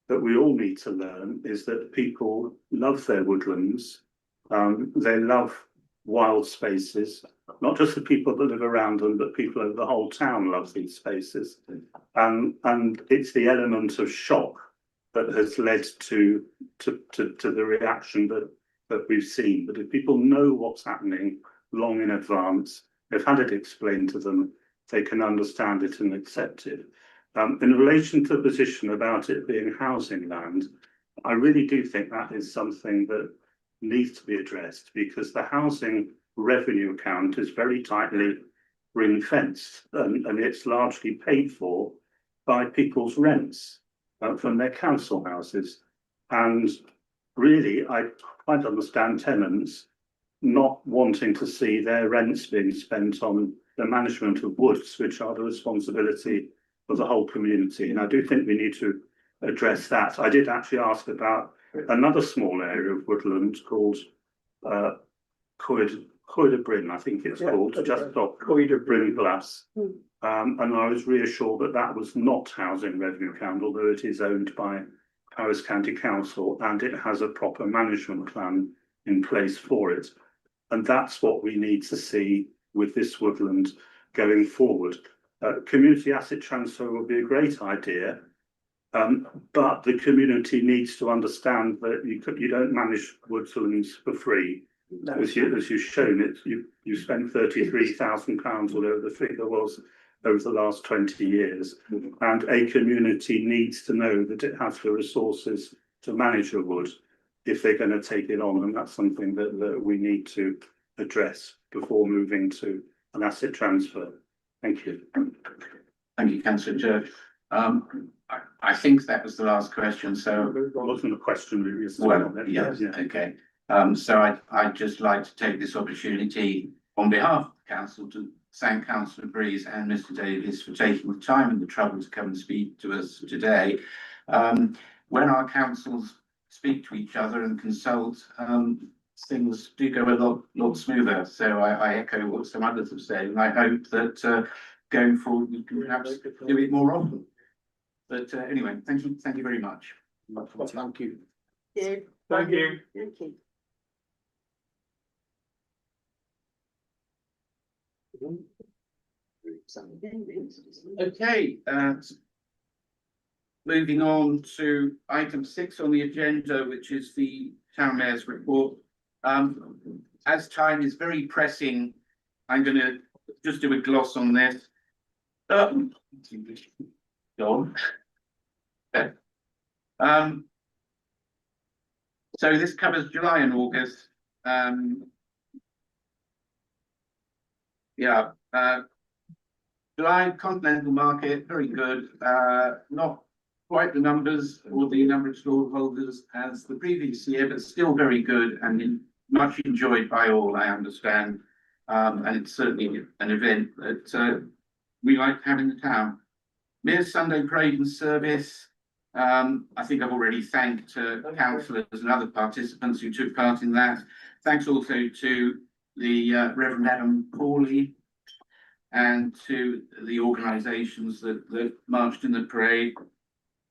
that we all need to learn is that people love their woodlands. They love wild spaces, not just the people that live around them, but people over the whole town love these spaces. And it's the element of shock that has led to the reaction that we've seen. But if people know what's happening long in advance, they've had it explained to them, they can understand it and accept it. In relation to the position about it being housing land, I really do think that is something that needs to be addressed, because the housing revenue account is very tightly ring-fenced, and it's largely paid for by people's rents from their council houses. And really, I quite understand tenants not wanting to see their rents being spent on the management of woods, which are the responsibility of the whole community. And I do think we need to address that. I did actually ask about another small area of woodland called Coed Bryn, I think it's called, just off Coed Bryn Glass. And I was reassured that that was not housing revenue account, although it is owned by Powys County Council and it has a proper management plan in place for it. And that's what we need to see with this woodland going forward. Community asset transfer will be a great idea, but the community needs to understand that you don't manage woodlands for free. No. As you've shown it, you spent £33,000, whatever the figure was, over the last 20 years. And a community needs to know that it has the resources to manage a wood if they're going to take it on. And that's something that we need to address before moving to an asset transfer. Thank you. Thank you, Councillor Church. I think that was the last question. So it wasn't a question, really. Well, yes, yeah. Okay. So I'd just like to take this opportunity on behalf of the council to thank Councillor Breeze and Mr. Davis for taking the time and the trouble to come and speak to us today. When our councils speak to each other and consult, things do go a lot smoother. So I echo what some others have said, and I hope that going forward we can perhaps do it more often. But anyway, thank you very much. Thank you. Yeah. Thank you. Thank you. Okay, moving on to item 6 on the agenda, which is the Town Mayor's report. As time is very pressing, I'm going to just do a gloss on this. Go on. Okay. So this covers July and August. Yeah, July continental market, very good. Not quite the numbers or the number of stallholders as the previous year, but still very good and much enjoyed by all, I understand. And it's certainly an event that we like to have in the town. Mayor's Sunday Parade and Service. I think I've already thanked councillors and other participants who took part in that. Thanks also to the Reverend Adam Pawley and to the organisations that marched in the parade.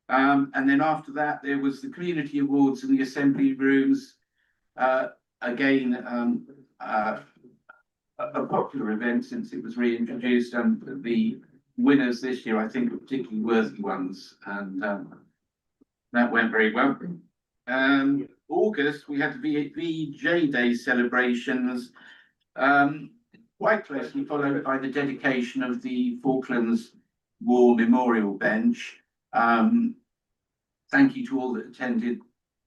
And then after that, there was the community awards in the assembly rooms. Again, a popular event since it was reintroduced, and the winners this year, I think, are particularly worthy ones, and that went very well. August, we had the VJ Day celebrations, quite closely followed by the dedication of the Falklands War Memorial Bench. Thank you to all that attended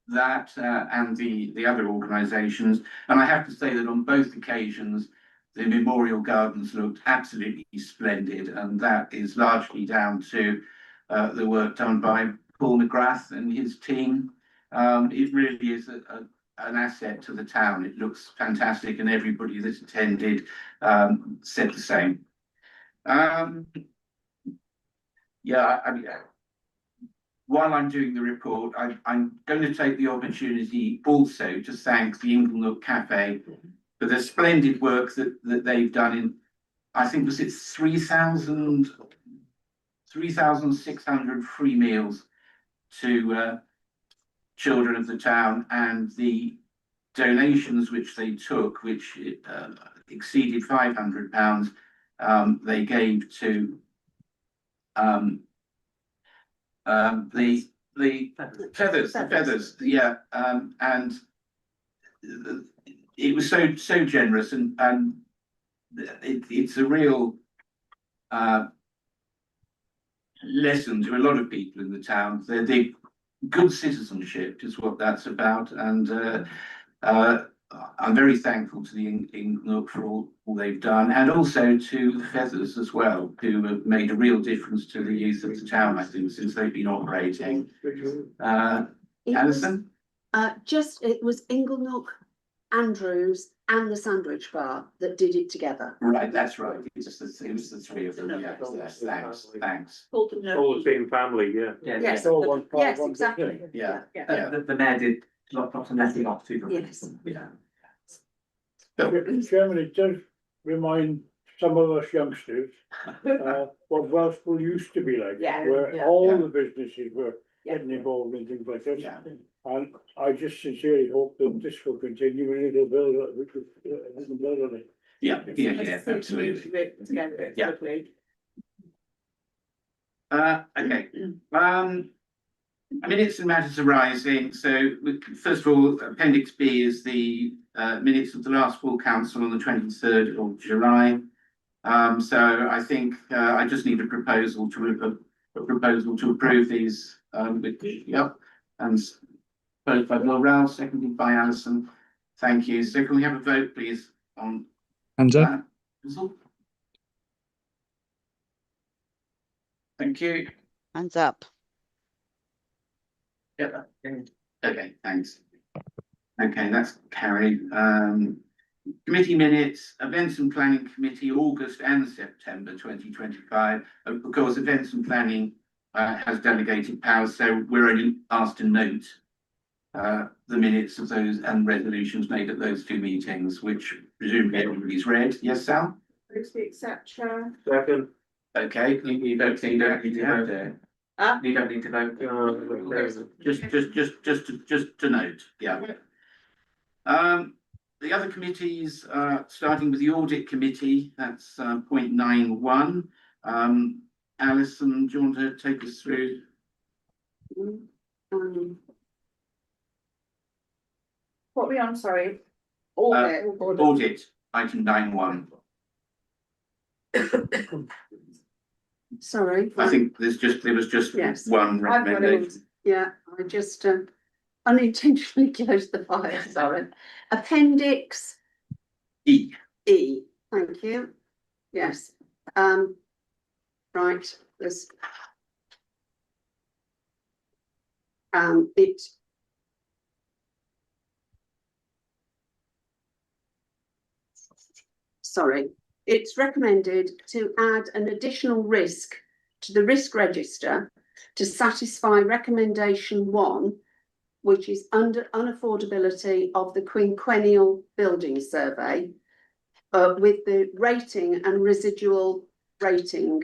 that and the other organisations. And I have to say that on both occasions, the memorial gardens looked absolutely splendid, and that is largely down to the work done by Paul McGrath and his team. It really is an asset to the town. It looks fantastic, and everybody that attended said the same. Yeah, I mean, while I'm doing the report, I'm going to take the opportunity also to thank the Inglenook Cafe for the splendid work that they've done in, I think, was it 3,600 free meals to children of the town, and the donations which they took, which exceeded £500, they gave to the feathers, yeah, and it was so generous, and it's a real lesson to a lot of people in the town. The good citizenship is what that's about, and I'm very thankful to the Inglenook for all they've done, and also to the Feathers as well, who have made a real difference to the youth of the town, I think, since they've been operating. Alison? It was Inglenook, Andrews and the Sandwich Bar that did it together. Right, that's right. It was the three of them. Yes, thanks. All the same family, yeah. Yes, exactly. Yeah. The mayor did lots of letting off to them. Yes. Yeah. Chairman, it does remind some of us youngsters what Welshpool used to be like, where all the businesses were getting involved in things like this. Yeah. And I just sincerely hope that this will continue and it'll build on it. Yeah, absolutely. Yeah. Okay. Minutes and matters arising. So, first of all, Appendix B is the minutes of the last full council on the 23rd of July. So I think I just need a proposal to approve these. And both by Laurel, seconded by Alison. Thank you. So can we have a vote, please, on Hands up. that? Thank you. Hands up. Yeah. Okay, thanks. Okay, that's carried. Committee minutes, Events and Planning Committee, August and September 2025. Of course, Events and Planning has delegated powers, so we're only asked to note the minutes of those and resolutions made at those two meetings, which presumably everybody's read. Yes, Sal? Accept, Chair. Second. Okay, you don't need to vote there. You don't need to vote. Just to note, yeah. The other committees, starting with the Audit Committee, that's point 9.1. Alison, do you want to take us through? What are we on, sorry? Audit, item 9.1. Sorry. I think there was just Yes. one recommendation. Yeah, unintentionally closed the file, sorry. Appendix E. E, thank you. Yes, right, there's. It. Sorry, it's recommended to add an additional risk to the risk register to satisfy recommendation 1, which is under unaffordability of the quinquennial building survey, with the rating and residual rating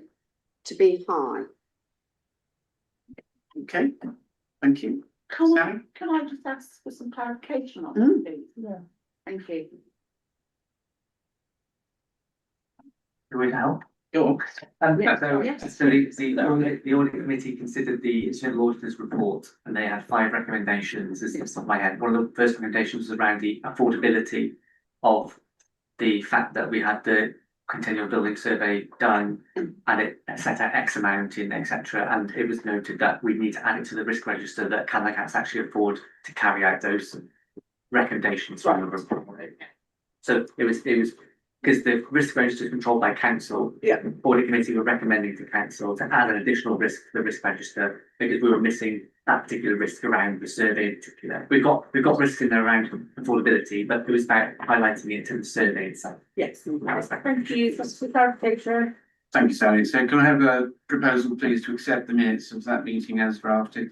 to be high. Okay, thank you. Can Sally? I just ask for some clarification on that, please? Yeah. Thank you. Do we help? Sure. Yeah, So, yes. so the audit committee considered the internal auditor's report and they had 5 recommendations, as it's off my head. One of the first recommendations was around the affordability of the fact that we had the continual building survey done and it set out X amount in, etc. And it was noted that we need to add it to the risk register that can the council actually afford to carry out those recommendations from the report. So it was because the risk register is controlled by council. Yeah. The audit committee were recommending to council to add an additional risk to the risk register because we were missing that particular risk around the survey in particular. We've got risks in there around affordability, but it was about highlighting it to the survey itself. Yes, thank you for the clarification. Thank you, Sally. So can I have a proposal, please, to accept the minutes of that meeting as drafted?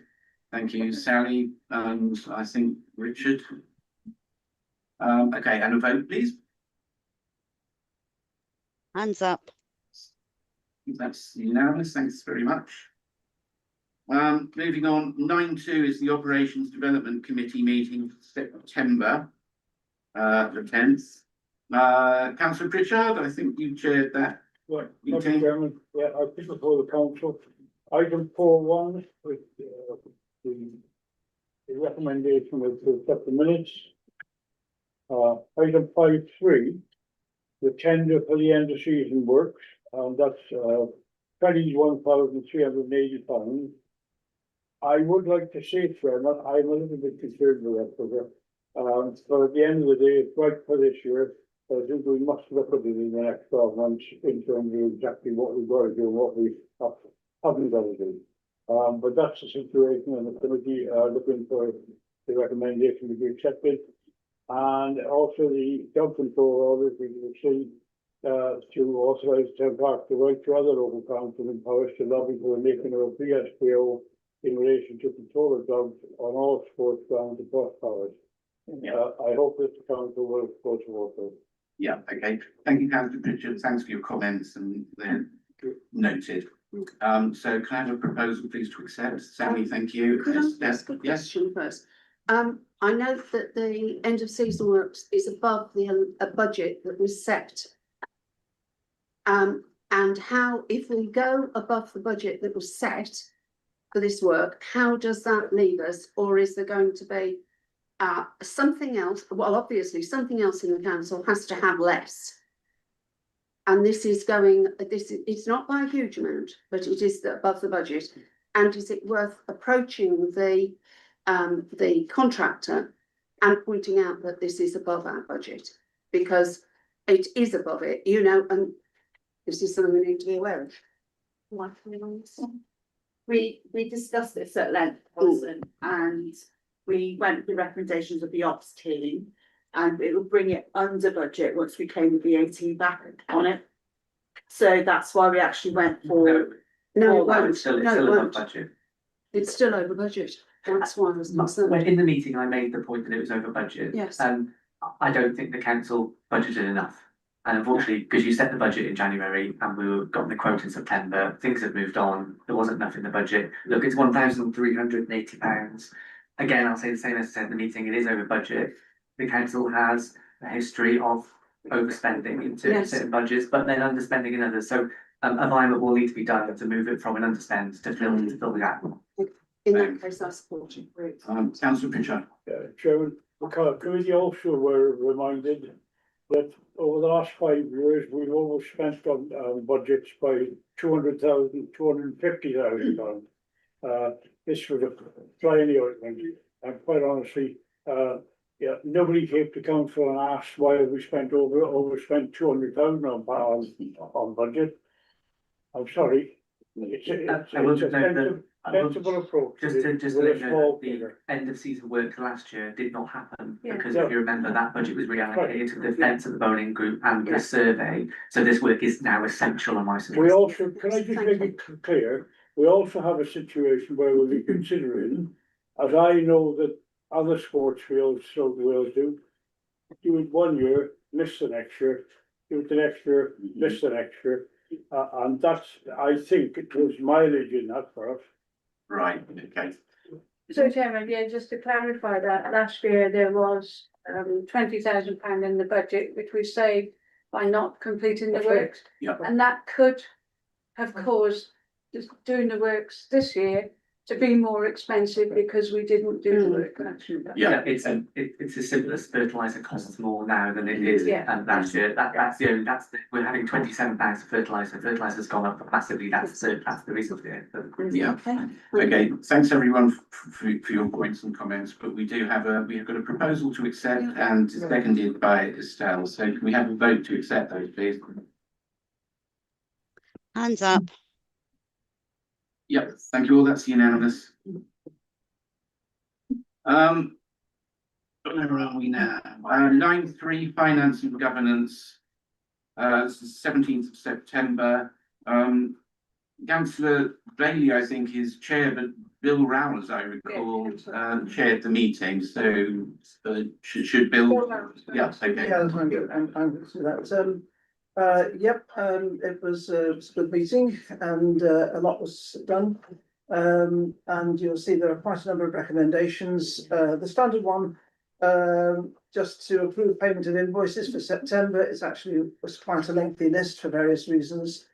Thank you, Sally, and I think Richard. Okay, and a vote, please. Hands up. That's unanimous. Thanks very much. Moving on, 9.2 is the Operations Development Committee meeting for September the 10th. Councillor Pritchard, I think you chaired that. Right, Okay. Mr. Chairman, yeah, I think before the council, item 4.1 with the recommendation was to accept the minutes. Item 5.3, the tender for the end of season works, that's £21,380. I would like to say, Chairman, I'm a little bit concerned with that figure. But at the end of the day, it's right for this year. I think we must look at it in the next 12 months in terms of exactly what we've got to do and what we haven't got to do. But that's the situation, and the committee are looking for the recommendation to be accepted. And also the job control orders we received to authorise Town Park to write to other local councils and powers to lobby for the making of a PSPO in relation to control of dogs on all sports grounds across powers. I hope that the council will go towards those. Yeah, okay. Thank you, Councillor Pritchard. Thanks for your comments and they're noted. So can I have a proposal, please, to accept? Sally, thank you. Could I ask a question first? I know that the end of season works is above a budget that was set. And how, if we go above the budget that was set for this work, how does that leave us? Or is there going to be something else? Well, obviously something else in the council has to have less. And this is it's not by a huge amount, but it is above the budget. And is it worth approaching the contractor and pointing out that this is above our budget? Because it is above it, you know, and this is something we need to be aware of. We discussed this at length, Alison, and we went with the recommendations of the ops team, and it will bring it under budget once we claim the VAT back on it. So that's why we actually went for. No, it won't. It's still No, it above won't. budget. It's still over budget. That's why I was concerned. When in the meeting, I made the point that it was over budget. Yes. I don't think the council budgeted enough. And unfortunately, because you set the budget in January and we got the quote in September, things have moved on. There wasn't enough in the budget. Look, it's £1,380. Again, I'll say the same as I said in the meeting, it is over budget. The council has a history of overspending in certain budgets, but then underspending in others. So alignment will need to be done to move it from an underspend to fill the gap. In that case, I support it. Councillor Pritchard. Chairman, the committee also were reminded that over the last 5 years, we've almost spent on budgets by £200,000, £250,000. This was a fly in the ointment. and quite honestly, yeah, nobody came to council and asked why we spent overspent £200,000 on budget. I'm sorry. It's I will a note sensible approach. just to with a let you know small that the figure. end of season work last year did not happen Yeah. because Yeah. if you remember that budget was reallocated to the fence of the bowling group and Yeah. the survey. So this work is now essential on my We suggestion. also, can I just make it clear, we also have a situation where we'll be considering, as I know that other sports fields, so will do it 1 year, miss the next year, do it the next year, miss the next year. And that's, I think it was mileage in that for us. Right, okay. So Chairman, yeah, just to clarify that, last year there was £20,000 in the budget, which we saved by not completing the That's right. works. Yeah. And that could have caused just doing the works this year to be more expensive because we didn't do the work last year. Yeah. It's as simple as fertiliser costs more now than it did Yeah. last year. We're having 27 bags of fertiliser. Fertiliser's gone up massively. That's the reason for it. Yeah. Okay, thanks everyone for your points and comments, but we have got a proposal to accept and seconded by Estelle. So can we have a vote to accept those, please? Hands up. Yep, thank you all, that's unanimous. Where are we now? 9.3 Finance and Governance. This is 17th of September. Councillor Bailey, I think, is chair, but Bill Rowell, as I recall, chaired the meeting, so should Bill? Yeah, okay. Yeah, I'm good to that. Yep, it was a good meeting and a lot was done. And you'll see there are quite a number of recommendations. The standard one, just to approve payment of invoices for September, it actually was quite a lengthy list for various reasons.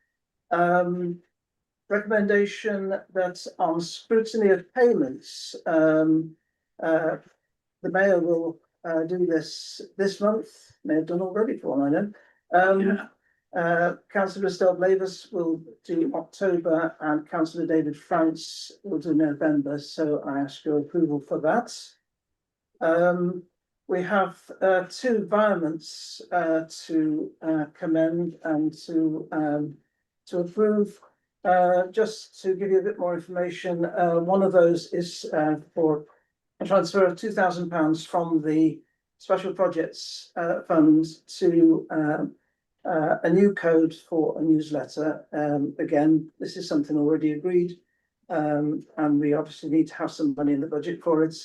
Recommendation that on scrutiny of payments, the mayor will do this month, may have done already for all I know. Councillor Estelle Blavis will do October and Councillor David France will do November, so I ask your approval for that. We have two environments to commend and to approve. Just to give you a bit more information, one of those is for a transfer of £2,000 from the Special Projects Fund to a new code for a newsletter. Again, this is something already agreed, and we obviously need to have some money in the budget for it.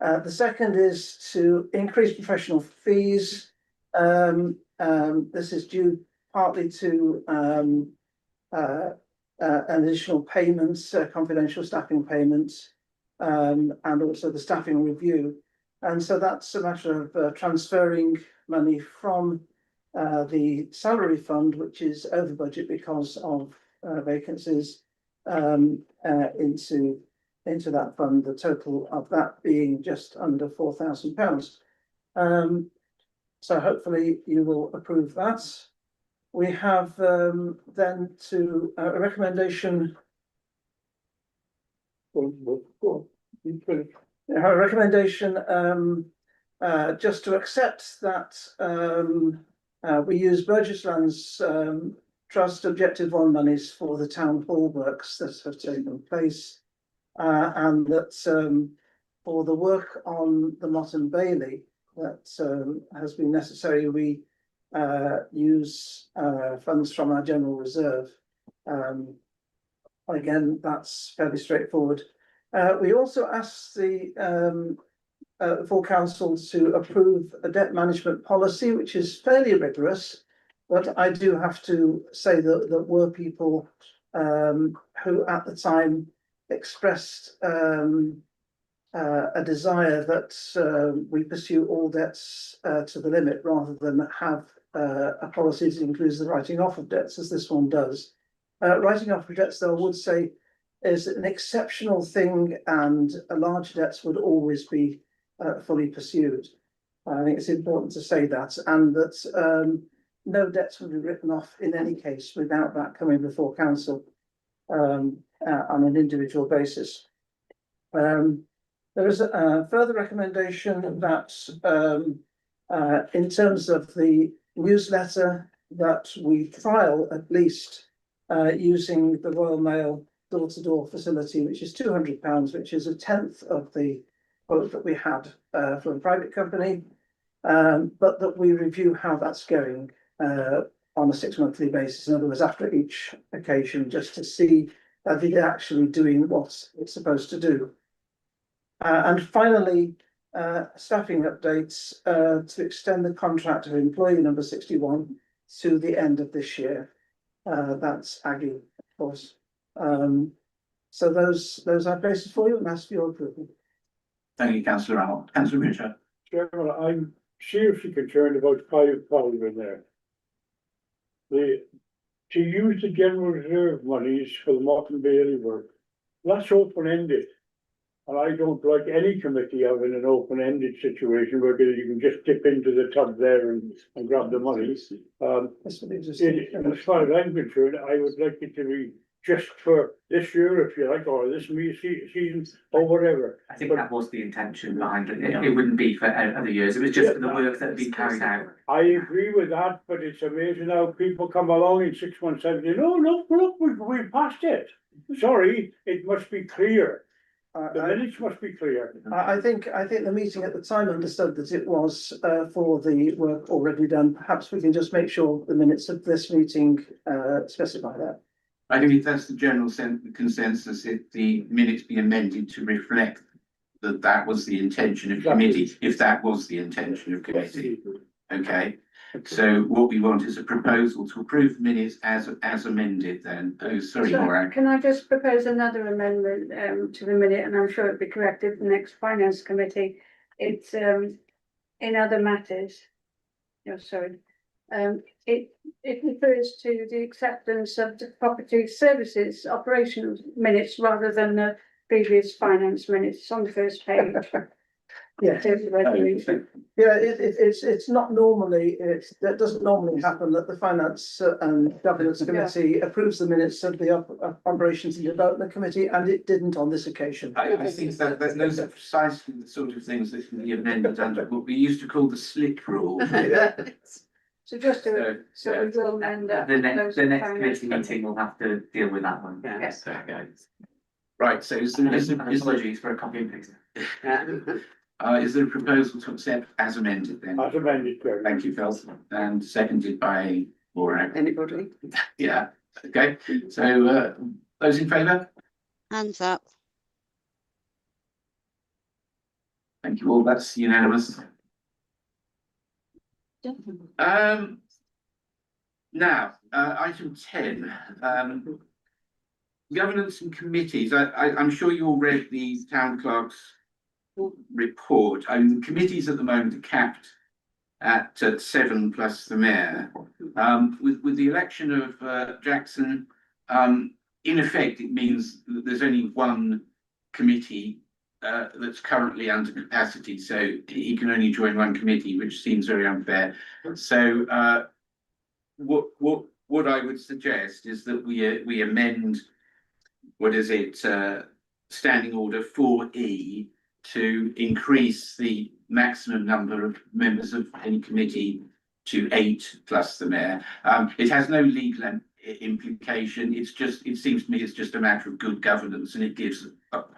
The second is to increase professional fees. This is due partly to additional payments, confidential staffing payments, and also the staffing review. And so that's a matter of transferring money from the salary fund, which is over budget because of vacancies, into that fund, the total of that being just under £4,000. So hopefully you will approve that. We have then to a recommendation. A recommendation just to accept that we use Burgessland's Trust Objective 1 monies for the town hall works that have taken place, and that for the work on the Motte and Bailey that has been necessary, we use funds from our general reserve. Again, that's fairly straightforward. We also asked the full council to approve a debt management policy, which is fairly rigorous, but I do have to say that there were people who at the time expressed a desire that we pursue all debts to the limit rather than have a policy that includes the writing off of debts, as this one does. Writing off of debts, though, I would say is an exceptional thing, and large debts would always be fully pursued. I think it's important to say that, and that no debts would be written off in any case without that coming before council on an individual basis. There is a further recommendation that in terms of the newsletter, that we trial at least using the Royal Mail door-to-door facility, which is £200, which is a tenth of the quote that we had for a private company. But that we review how that's going on a 6-monthly basis. In other words, after each occasion, just to see that it's actually doing what it's supposed to do. And finally, staffing updates to extend the contract of employee number 61 to the end of this year. That's Aggie, of course. So those are places for you, and that's for your approval. Thank you, councillor Arnold. Councillor Richard. Chairman, I'm seriously concerned about £5 in there. To use the general reserve monies for the Morecambe Bailey work, that's open-ended. And I don't like any committee having an open-ended situation where you can just dip into the tub there and grab the money. As far as I'm concerned, I would like it to be just for this year, if you like, or this season, or whatever. I think that was the intention behind it. It wouldn't be for other years. It was just for the work that had been carried out. I agree with that, but it's amazing how people come along in 6 months and say, no, look, we passed it. Sorry, it must be clear. The minutes must be clear. I think the meeting at the time understood that it was for the work already done. Perhaps we can just make sure the minutes of this meeting specify that. I think if that's the general consensus, if the minutes be amended to reflect that that was the intention of committee, if that was the intention of committee. Okay, so what we want is a proposal to approve the minutes as amended then. Oh, sorry, Maura. Can I just propose another amendment to the minute, and I'm sure it'll be corrected in the next finance committee. It's in other matters. Oh, sorry. It refers to the acceptance of the property services operational minutes rather than the previous finance minutes on the first page. Yeah, it's not normally, that doesn't normally happen that the Finance and Governance Committee approves the minutes of the Operations and Development Committee, and it didn't on this occasion. I think that those are precisely the sort of things that can be amended under what we used to call the slick rule. So just to, so we will amend that. The next committee meeting will have to deal with that one. Yes. Okay. Right, so is there apologies for a copy and paste. Is there a proposal to accept as amended then? As amended, Chair. Thank you, Phil, and seconded by Maura. Anybody? Yeah, okay, so those in favour? Hands up. Thank you all, that's unanimous. Now, item 10, governance and committees. I'm sure you all read the town clerk's report. I mean, committees at the moment are capped at 7 plus the mayor. With the election of Jackson, in effect, it means that there's only one committee that's currently under capacity, so he can only join one committee, which seems very unfair. So what I would suggest is that we amend, what is it, standing order 4E, to increase the maximum number of members of any committee to 8 plus the mayor. It has no legal implication. It's just, it seems to me, it's just a matter of good governance, and it gives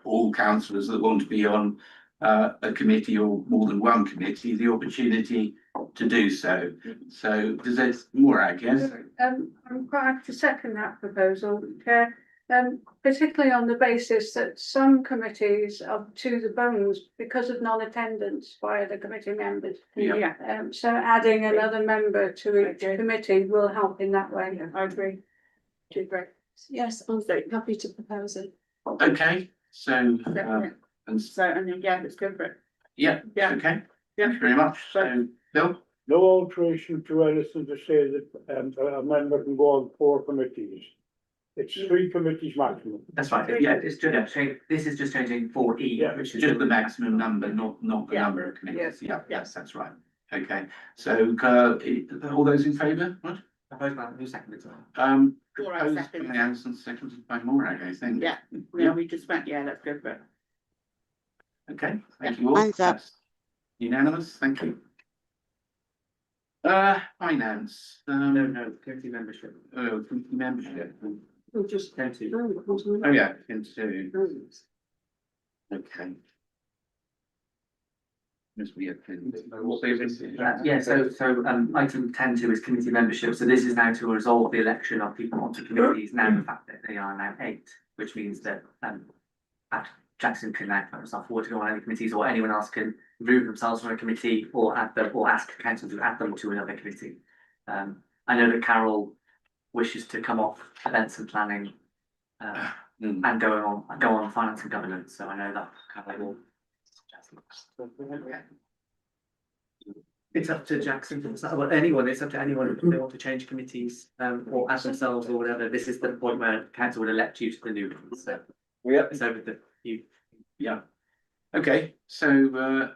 all councillors that want to be on a committee or more than one committee the opportunity to do so. So does it more, I guess? I'm quite happy to second that proposal, Chair. Particularly on the basis that some committees are to the bones because of non-attendance by the committee members. Yeah. So adding another member to each committee will help in that way. I agree. Yes, I'm very happy to propose it. Okay, so and then, yeah, let's go for it. yeah, okay. Thank you very much. So Bill? No alteration to anything to say that a member can go on 4 committees. It's 3 committees maximum. That's right. Yeah, it's just this is just changing 4E, which is Just the maximum number, not the number of committees. Yeah, yes, that's right. Okay, so all those in favour? What? Who seconded it? Proposed by Alison, seconded by Maura, I think. Yeah, we just went, yeah, let's go for it. Okay, thank you all. Hands up. That's unanimous, thank you. Finance, No, committee membership. committee membership. We'll just. Ten two. Oh, yeah, into, okay. Must be a pin. Yeah, so item 10.2 is committee membership, so this is now to resolve the election of people onto committees, now the fact that they are now 8, which means that Jackson can now put himself forward to go on any committees, or anyone else can remove themselves from a committee or add them, or ask council to add them to another committee. I know that Carol wishes to come off events and planning and go on finance and governance, so I know that kind of will. It's up to Jackson to decide, well, anyone, it's up to anyone if they want to change committees, or add themselves or whatever. This is the point where council would elect you to the new one, so. Yeah. It's over to you. Yeah. Okay, so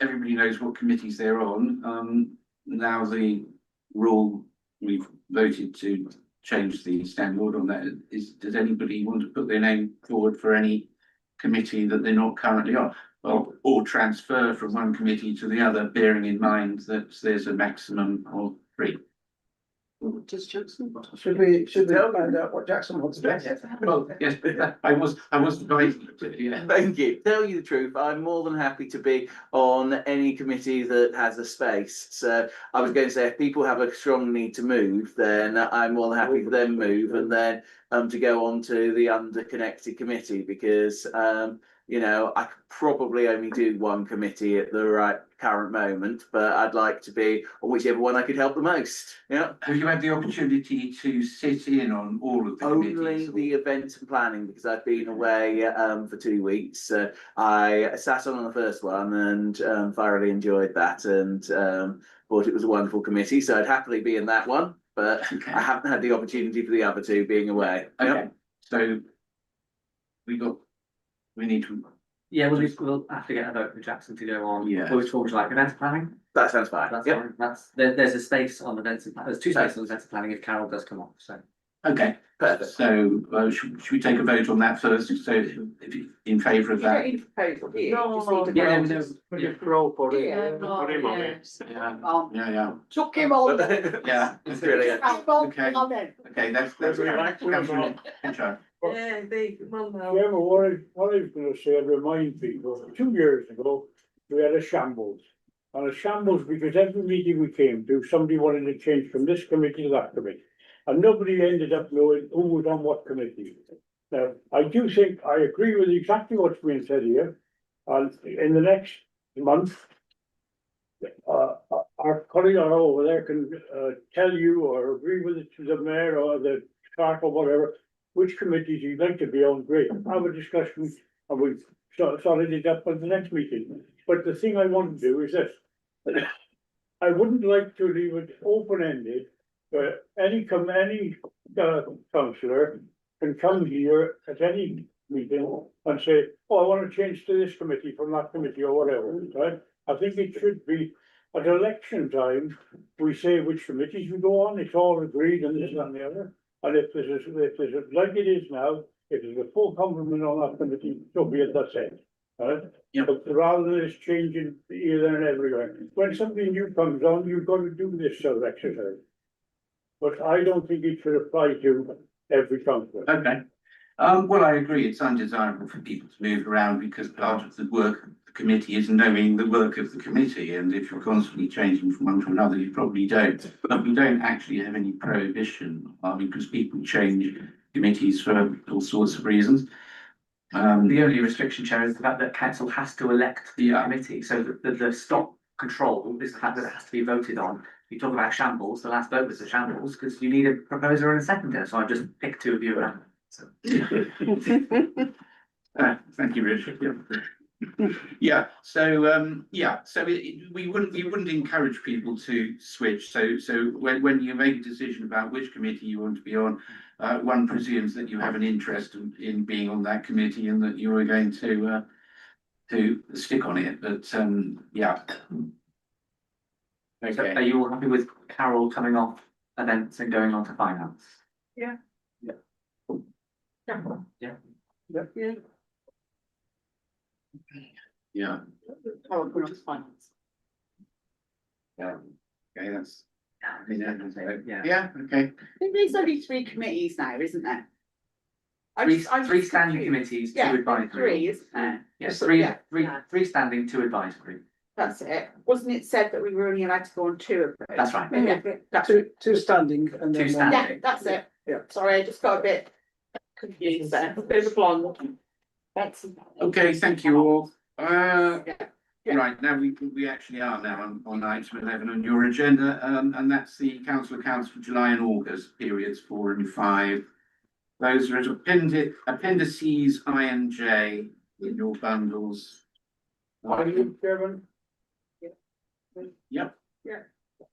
everybody knows what committees they're on. Now the rule, we've voted to change the standing order on that. Does anybody want to put their name forward for any committee that they're not currently on? Well, or transfer from one committee to the other, bearing in mind that there's a maximum of 3. Just Jackson. Should we find out what Jackson wants to do? Well, yes, but I was advised to, yeah. Thank you. Tell you the truth, I'm more than happy to be on any committee that has a space. So I was going to say, if people have a strong need to move, then I'm more than happy for them move, and then to go on to the underconnected committee, because you know, I could probably only do one committee at the current moment, but I'd like to be on whichever one I could help the most. Yeah. Have you had the opportunity to sit in on all of the Only committees? the events and planning, because I've been away for 2 weeks. I sat on the first one and thoroughly enjoyed that, and thought it was a wonderful committee. So I'd happily be in that one, but Okay. I haven't had the opportunity for the other 2 being away. Okay, Yep. so we need to. Yeah, we'll have to get a vote for Jackson to go on. Yeah. Which one would you like, events planning? That sounds fine. That's Yep. fine, there's a space on events and, there's 2 spaces on events and planning if Carol does come off, so. Okay, Perfect. so should we take a vote on that first? So if you in favour of that? We just roll for it. Yeah, Put him on it. Yeah. Chuck him on. Yeah. It's brilliant. Okay. On then. Okay, that's. Relax, Yeah, indeed, well, no. Yeah, but what I was gonna say, and remind people, 2 years ago, we had a shambles. And a shambles because every meeting we came to, somebody wanted to change from this committee to that committee. And nobody ended up knowing who was on what committee. Now, I do think, I agree with exactly what's being said here. And in the next month, our colleague over there can tell you or agree with it to the mayor or the clerk or whatever, which committees you'd like to be on. Great, have a discussion, and we've sorted it up at the next meeting. But the thing I want to do is this. I wouldn't like to leave it open-ended, but any councillor can come here at any meeting and say, oh, I want to change to this committee from that committee or whatever, right? I think it should be at election time, we say which committees we go on, it's all agreed and this and the other. And if there's like it is now, if there's a full complement on that committee, so be it, that's it. Right? Yeah. But rather than it's changing here, there and everywhere, when something new comes on, you've got to do this sort of exercise. But I don't think it should apply to every councillor. Okay, well, I agree, it's undesirable for people to move around because part of the work of the committee is knowing the work of the committee, and if you're constantly changing from one to another, you probably don't. But we don't actually have any prohibition, because people change committees for all sorts of reasons. The only restriction, Chair, is the fact that council has to elect the committee, so the stop control is the fact that it has to be voted on. You talk about shambles, the last vote was a shambles, because you need a proposer and a seconder, so I just picked 2 of you around. So. Thank you, Richard. Yeah, so we wouldn't encourage people to switch. So when you make a decision about which committee you want to be on, one presumes that you have an interest in being on that committee and that you are going to stick on it. But yeah. So Okay. are you all happy with Carol coming off events and going on to finance? Yeah. Yeah. Yeah. Yeah. Yeah. Yeah, Oh, we're on finance. yeah, okay, that's. Yeah. Yeah, okay. I think there's only 3 committees now, isn't there? Three standing committees, two Yeah, advisory. three, isn't there? Yes, Yeah. three standing, two advisory. That's it. Wasn't it said that we were only allowed to go on 2 of those? That's right. Yeah, that's Two standing and then Two one. standing. yeah, that's it. Yeah. Sorry, I just got a bit confused there. A bit of a blonde. Thanks. Okay, thank you all. Yeah. Right, now we actually are now on item 11 on your agenda, and that's the council accounts for July and August, periods 4 and 5. Those are at appendices I and J in your bundles. Chairman. Yep,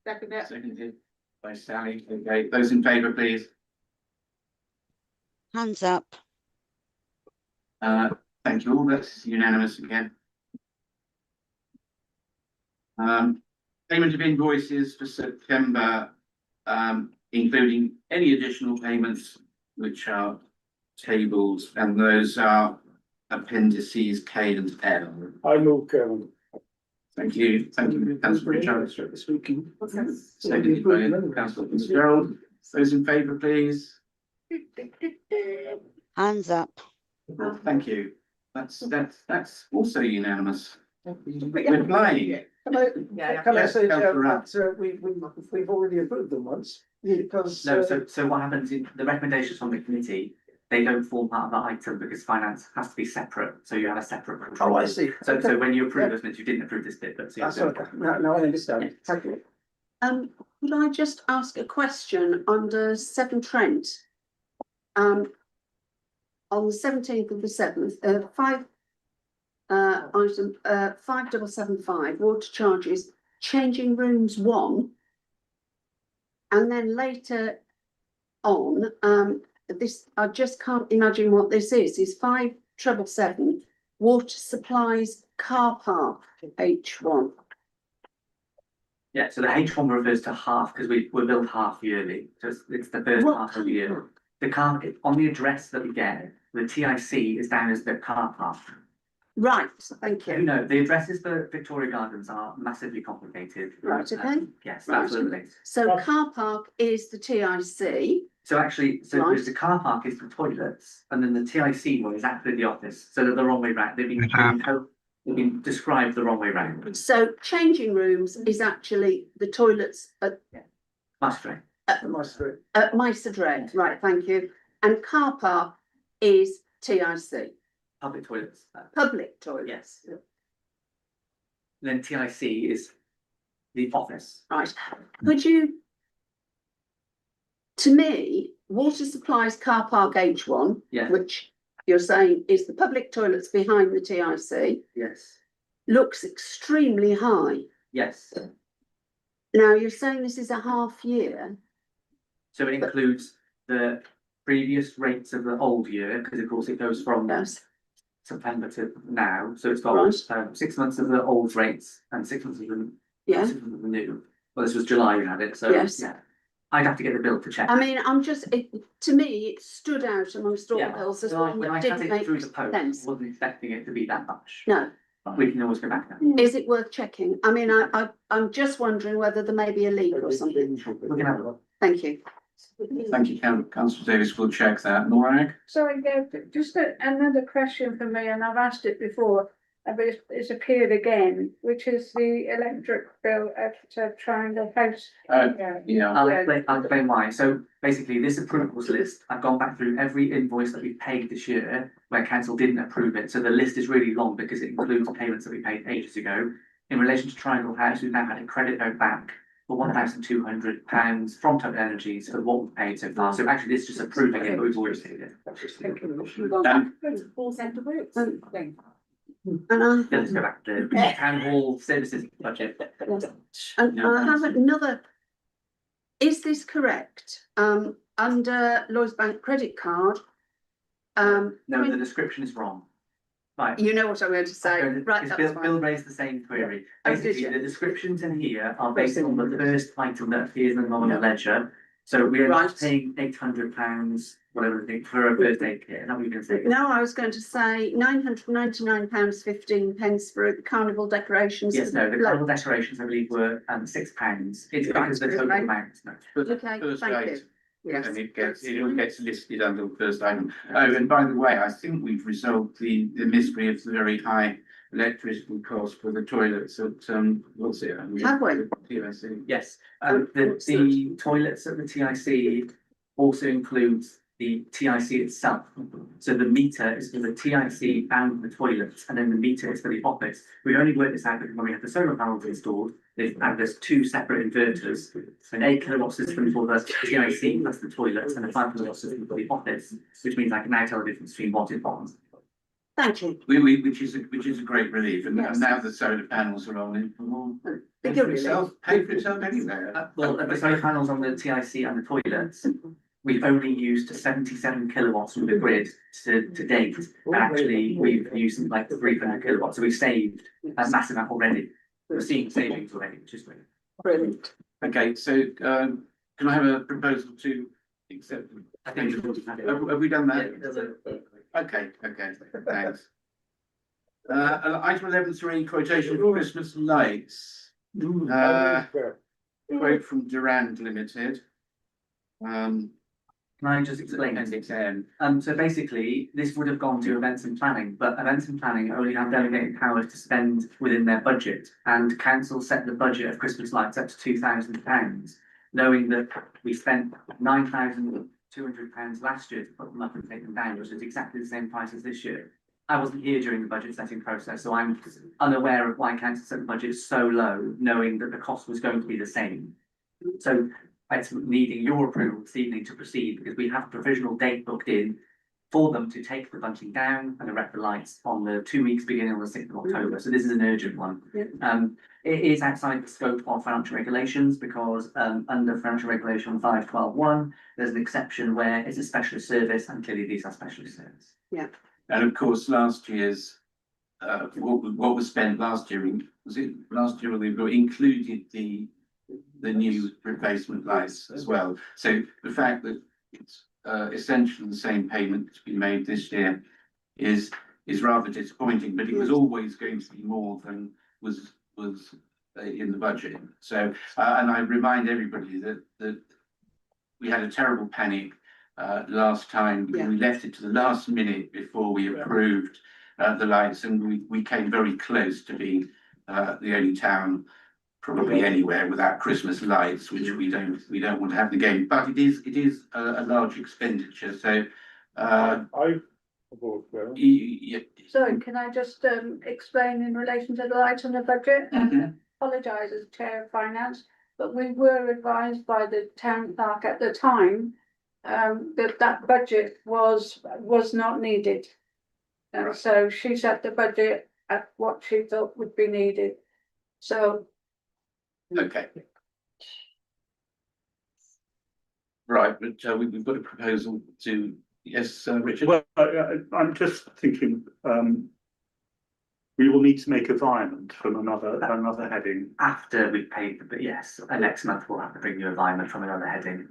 Second it. seconded by Sally. Okay, those in favour, please. Hands up. Thank you all, that's unanimous again. Payment of invoices for September, including any additional payments which are tabled, and those are appendices K and L. I move, Chairman. Thank you, councillor Richard. Speaking. Seconded by councillor Fitzgerald. Those in favour, please. Hands up. Thank you. That's also unanimous. We're flying. Can I say, Councillor Rapp. that we've already approved them once, because. No, so what happens in the recommendations from the committee, they don't form part of that item because finance has to be separate, so you have a separate control. Oh, I see. So Okay. when you approve Yeah. this, means you didn't approve this bit, but. so That's you're okay. Now I understand. Yeah. Thank you. Could I just ask a question under Severn Trent? On the 17th of the 7th, item 5775, water charges, changing rooms 1. And then later on, this, I just can't imagine what this is 5777, water supplies car park H1. Yeah, so the H1 refers to half, because we're billed half yearly, so it's the first What half of the year. The car, on the address that we get, the TIC is down as the car park. Right, thank you. No, the addresses for Victoria Gardens are massively complicated. Right, okay. Yes, Right. absolutely. So car park is the TIC. So actually, Right. there's the car park is the toilets, and then the TIC one is actually the office, so they're the wrong way round, they've been described the wrong way round. So changing rooms is actually the toilets Master. at Miser Dre. Right, thank you. And car park is TIC, Public toilets. public toilet. Yes. Then TIC is the office. Right, could you? To me, water supplies car park H1, Yeah. which you're saying is the public toilets behind the TIC, Yes. looks extremely high. Yes. Now, you're saying this is a half year. So it includes the previous rates of the old year, because of course it goes from Yes. September to now, so it's got Right. 6 months of the old rates and 6 months of the Yeah. 6 months of the new. Well, this was July you had it, so Yes. yeah. I'd have to get the bill to check. I mean, to me, it stood out amongst all Yeah, bills as well, one when I that had didn't it make through the post, I sense. wasn't expecting it to be that much. No, But we can always go back now. is it worth checking? I mean, I'm just wondering whether there may be a leak or something. We can have a look. Thank you. Thank you, councillor Davis, we'll check that. Morag? Sorry, Gav, just another question for me, and I've asked it before, but it's appeared again, which is the electric bill at Triangle House. Yeah. I'll explain why. So basically, this approvals list, I've gone back through every invoice that we've paid this year where council didn't approve it. So the list is really long because it includes payments that we paid ages ago. In relation to Triangle House, we've now had a credit note back for £1,200 from Total Energies for what we've paid so far. So actually, this is just approving it, but we've already paid it. Full centre works. And I, Let's go back to the town hall services budget. and I have another. Is this correct? Under Lloyds Bank credit card. No, the description is wrong. Right. You know what I'm going to say, right? Because That's Bill fine. raised the same query. Oh, did Basically, you? the descriptions in here are based on the first item that appears in the nominal ledger. So we're Right. paying £800 whatever the thing, for a birthday kit, is that what you're gonna say? No, I was going to say £999.15 for carnival decorations. Yes, no, the carnival decorations, I believe, were £6. It's because the total amount, no. Okay, First thank item, you. Yes. and it all gets listed under the first item. Oh, and by the way, I think we've resolved the mystery of the very high electricity cost for the toilets at, what's it? Have we? TIC. Yes, Oh, the toilets at the TIC also includes the TIC itself. So the meter is for the TIC and the toilets, and then the meter is for the office. We only worked this out because when we had the solar panels installed, there's two separate inverters. An 8 kilowatt system for the TIC plus the toilets, and a 5 kilowatt system for the office, which means I can now tell the difference between what it bonds. Thank you. Which is a great relief, and Yes. now the solar panels are on, it will pay Bigger for itself anyway. Well, the solar panels on the TIC and the toilets, we've only used 77 kilowatts from the grid to date. And actually, we've used like 300 kilowatts, so we've saved a massive amount already. We're seeing savings already, which is great. Brilliant. Okay, so, can I have a proposal to accept? I think we've already had it. Have we done that? Okay, thanks. Item 11.3, quotation for Christmas lights. Quote from Durand Limited. Can I just explain? Appendix N. So basically, this would have gone to events and planning, but events and planning only have delegated powers to spend within their budget. And council set the budget of Christmas lights up to £2,000, knowing that we spent £9,200 last year to put them up and take them down, which is exactly the same price as this year. I wasn't here during the budget setting process, so I'm unaware of why council set the budget so low, knowing that the cost was going to be the same. So it's needing your approval this evening to proceed, because we have a provisional date booked in for them to take the bunting down and erect the lights on the 2 weeks beginning on the 6th of October. So this is an urgent one. It is outside the scope of financial regulations, because under financial regulation 5.12.1, there's an exception where it's a specialist service, and clearly these are specialist service. Yeah. And of course, last year's, what was spent last year, was it last year we included the new replacement lights as well. So the fact that it's essentially the same payment to be made this year is rather disappointing, but it was always going to be more than was in the budget. So and I remind everybody that we had a terrible panic last time. We left it to the last minute before we approved the lights, and we came very close to being the only town probably anywhere without Christmas lights, which we don't want to have again. But it is a large expenditure. So Sorry, can I just explain in relation to the light on the budget? Apologise as Chair of Finance, but we were advised by the town clerk at the time that budget was not needed. And so she set the budget at what she thought would be needed. So. Okay. Right, but we've got a proposal to, yes, Richard? Well, I'm just thinking, we will need to make a environment from another heading. After we've paid the, but yes, next month we'll have to bring you environment from another heading.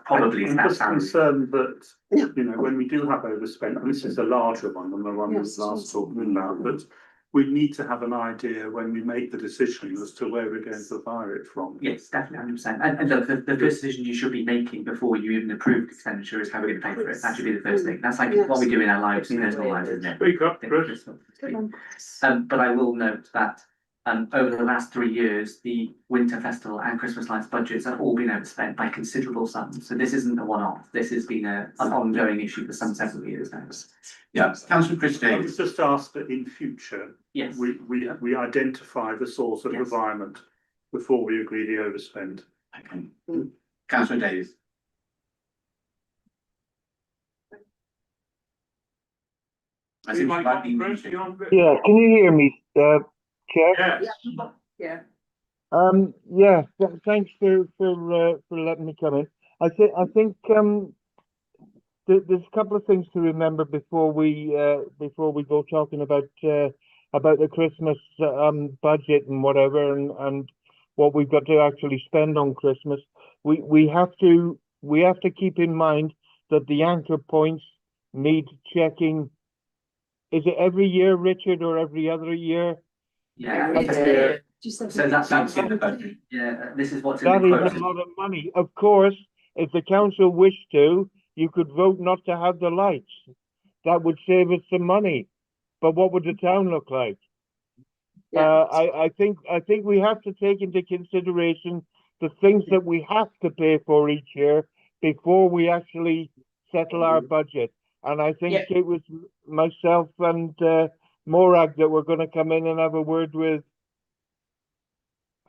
Probably I'm just concerned that, you know, when we do have overspent, and this is a larger one than the one we was last talking about, but we need to have an idea when we make the decision as to where we're going to hire it from. Yes, definitely, 100%. And look, the first decision you should be making before you even approve expenditure is how we're going to pay for it. That should be the first thing. That's like what we do in our lives, personal lives, isn't it? Speak up, Chris. But I will note that over the last 3 years, the Winter Festival and Christmas lights budgets have all been overspent by considerable sums. So this isn't a one-off. This has been an ongoing issue for several years now. Yeah, Councillor Chris I Davis. was just asked that in future, yes, we identify the source of environment before we agree the overspend. Okay. Councillor Davis. I think you might be muted. Yeah, can you hear me, Chair? Yeah. Thanks for letting me come in. I think there's a couple of things to remember before we go talking about the Christmas budget and whatever, and what we've got to actually spend on Christmas. We have to keep in mind that the anchor points need checking. Is it every year, Richard, or every other year? Yeah. So that's in the budget. Yeah, this is what's in That the is quote. a lot of money. Of course, if the council wished to, you could vote not to have the lights. That would save us some money. But what would the town look like? I think we have to take into consideration the things that we have to pay for each year before we actually settle our budget. And I think it was myself and Morag that were going to come in and have a word with.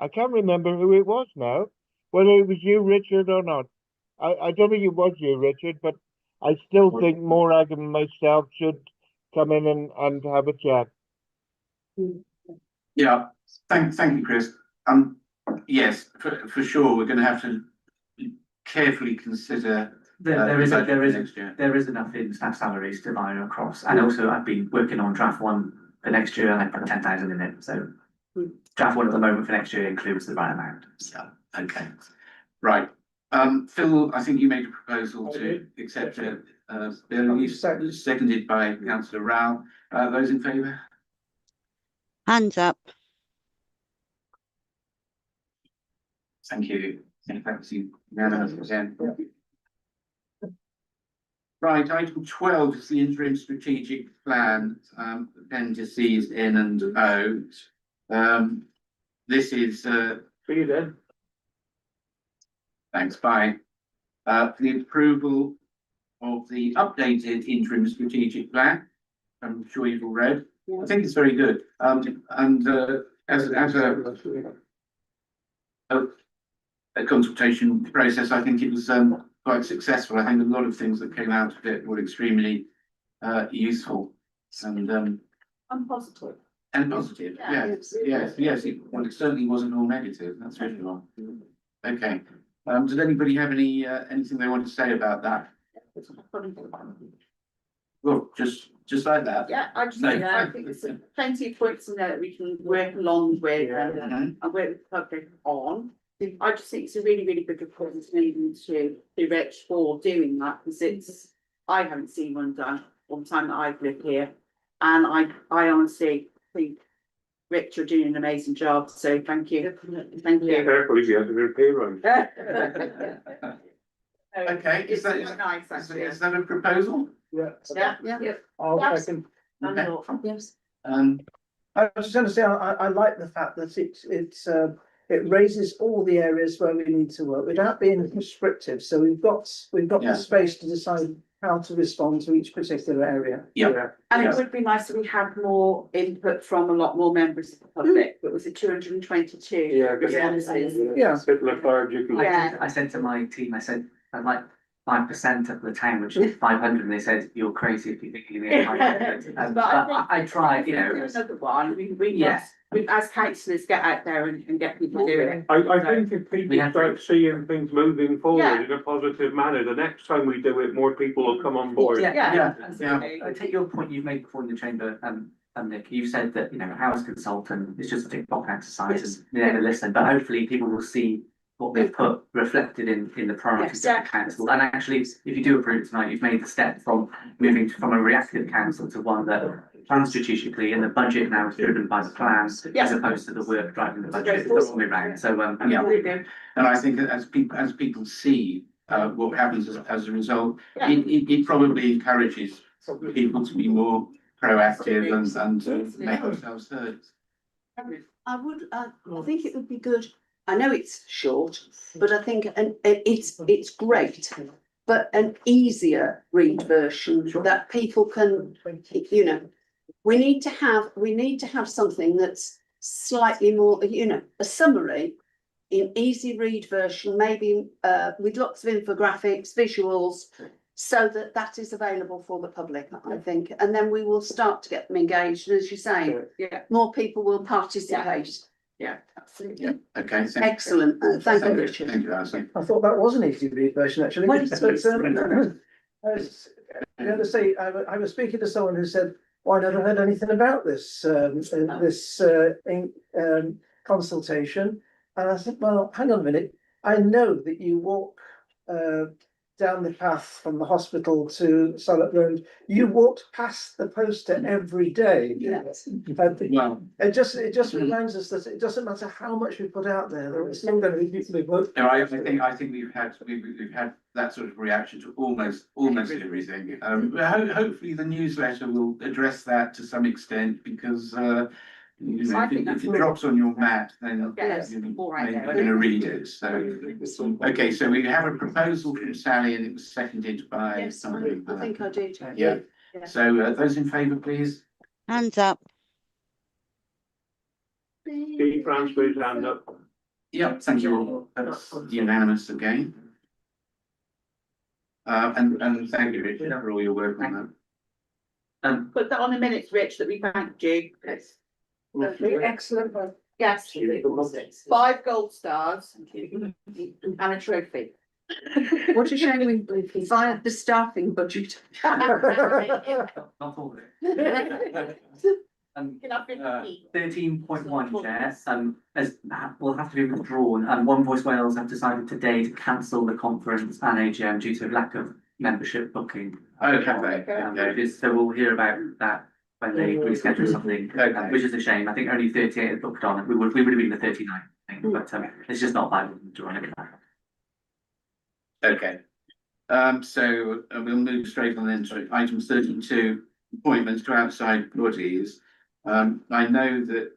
I can't remember who it was now, whether it was you, Richard, or not. I don't think it was you, Richard, but I still think Morag and myself should come in and have a chat. Yeah, thank you, Chris. Yes, for sure, we're going to have to carefully consider. There is next year. there is enough in staff salaries to buy across, and also I've been working on draft one for next year, and I put 10,000 in it. So draft one at the moment for next year includes the right amount. Yeah. Okay. Right. Phil, I think you made a proposal to accept it. Bill, seconded by Councillor Rao. Those in favour? Hands up. Thank you. Thanks you. Again. Right, item 12 is the interim strategic plan, appendices N and O. This is See you then. thanks, bye. For the approval of the updated interim strategic plan. I'm sure you've all read. I think it's very good. As a consultation process, I think it was quite successful. I think a lot of things that came out of it were extremely useful and positive. And positive, yes. Well, it certainly wasn't all negative, that's for sure. Okay, does anybody have any anything they want to say about that? Well, just like that. Yeah, I think there's plenty of points in there that we can work along with and work with the public on. I just think it's a really, really good report leading to Rich for doing that, because I haven't seen one done all the time that I've lived here. And I honestly think, Rich, you're doing an amazing job, so thank you. Thank you. Careful if you have to pay run. Okay, is that a proposal? Yeah. I'll second. Yes. I was just going to say, I like the fact that it raises all the areas where we need to work without being prescriptive. So we've got the space to decide how to respond to each particular area. Yeah. And it would be nice if we had more input from a lot more members of the public, but was it 222 responses? Yeah. It's a bit lethargic. I said to my team, I said, I'd like 5% of the town, which is 500, and they said, you're crazy if you think you're going to get 500. But I tried, you know. Another one, we as councillors get out there and get people doing it. I think if people start seeing things moving forward in a positive manner, the next time we do it, more people will come on board. I take your point you've made before in the chamber, Nick. You said that, you know, how as consultant, it's just a tick box exercise and you never listen, but hopefully people will see what they've put reflected in the priorities of the council. And actually, if you do approve tonight, you've made the step from moving from a reactive council to one that plans strategically, and the budget now is driven by the plans as opposed to the work driving the budget. It's the wrong way round. So and I think as people see what happens as a result, it probably encourages people to be more proactive and make themselves heard. I think it would be good. I know it's short, but I think it's great, but an easier read version that people can, you know, we need to have something that's slightly more, you know, a summary in easy read version, maybe with lots of infographics, visuals, so that is available for the public, I think, and then we will start to get them engaged, and as you say, more people will participate. Yeah, absolutely. Yeah. Okay. Excellent. Thank you, Richard. Thank you, Alison. I thought that was an easy read version, actually. Well, I was going to say, I was speaking to someone who said, "Well, I never heard anything about this consultation," and I said, "Well, hang on a minute. I know that you walk down the path from the hospital to Salop Road, you walked past the poster every day. Yes. Well, It just reminds us that it doesn't matter how much we put out there, there are still going to be people who vote. I think we've had that sort of reaction to almost everything. Hopefully the newsletter will address that to some extent, because you know, if it drops on your mat, then Yes, you're all right maybe there. going to read it. So okay, so we have a proposal from Sally, and it was seconded by Yes, somebody. I think I did. Yeah. So those in favour, please. Hands up. Steve Francis, please hand up. Yeah, thank you all. That's unanimous again. And thank you, Richard, for all your work on that. Put that on the minutes, Rich, that we thanked you. Excellent. Yes, 5 gold stars and a trophy. What a shame we fired the staffing budget. Not all of it. Can I be- 13.1, Chair, will have to be withdrawn, and One Voice Wales have decided today to cancel the conference and AGM due to lack of membership booking. Okay. So we'll hear about that when they reschedule something, which is a shame. I think only 38 had booked on it. We would have been the 39, I think, but it's just not viable to run it back. Okay. So we'll move straight on then to item 32, appointments to outside bodies. I know that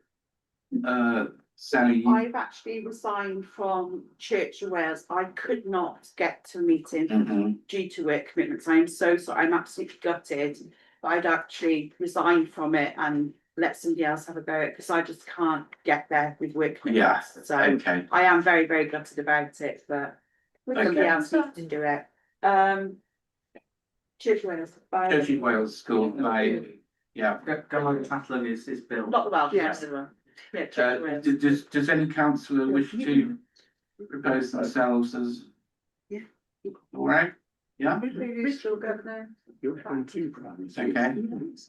Sally. I've actually resigned from Church of Wales. I could not get to a meeting due to work commitments. I'm so sorry. I'm absolutely gutted. But I'd actually resigned from it and let somebody else have a go, because I just can't get there with work commitments. So Okay. I am very, very gutted about it, but somebody else needs to do it. Church of Wales. Church of Wales School. Yeah. Go on, Tatland is Bill. Not the Welsh. Yes. Yeah, Church of Wales. Does any councillor wish to propose themselves as? Yeah. All right. Yeah. Rich will go there. Okay.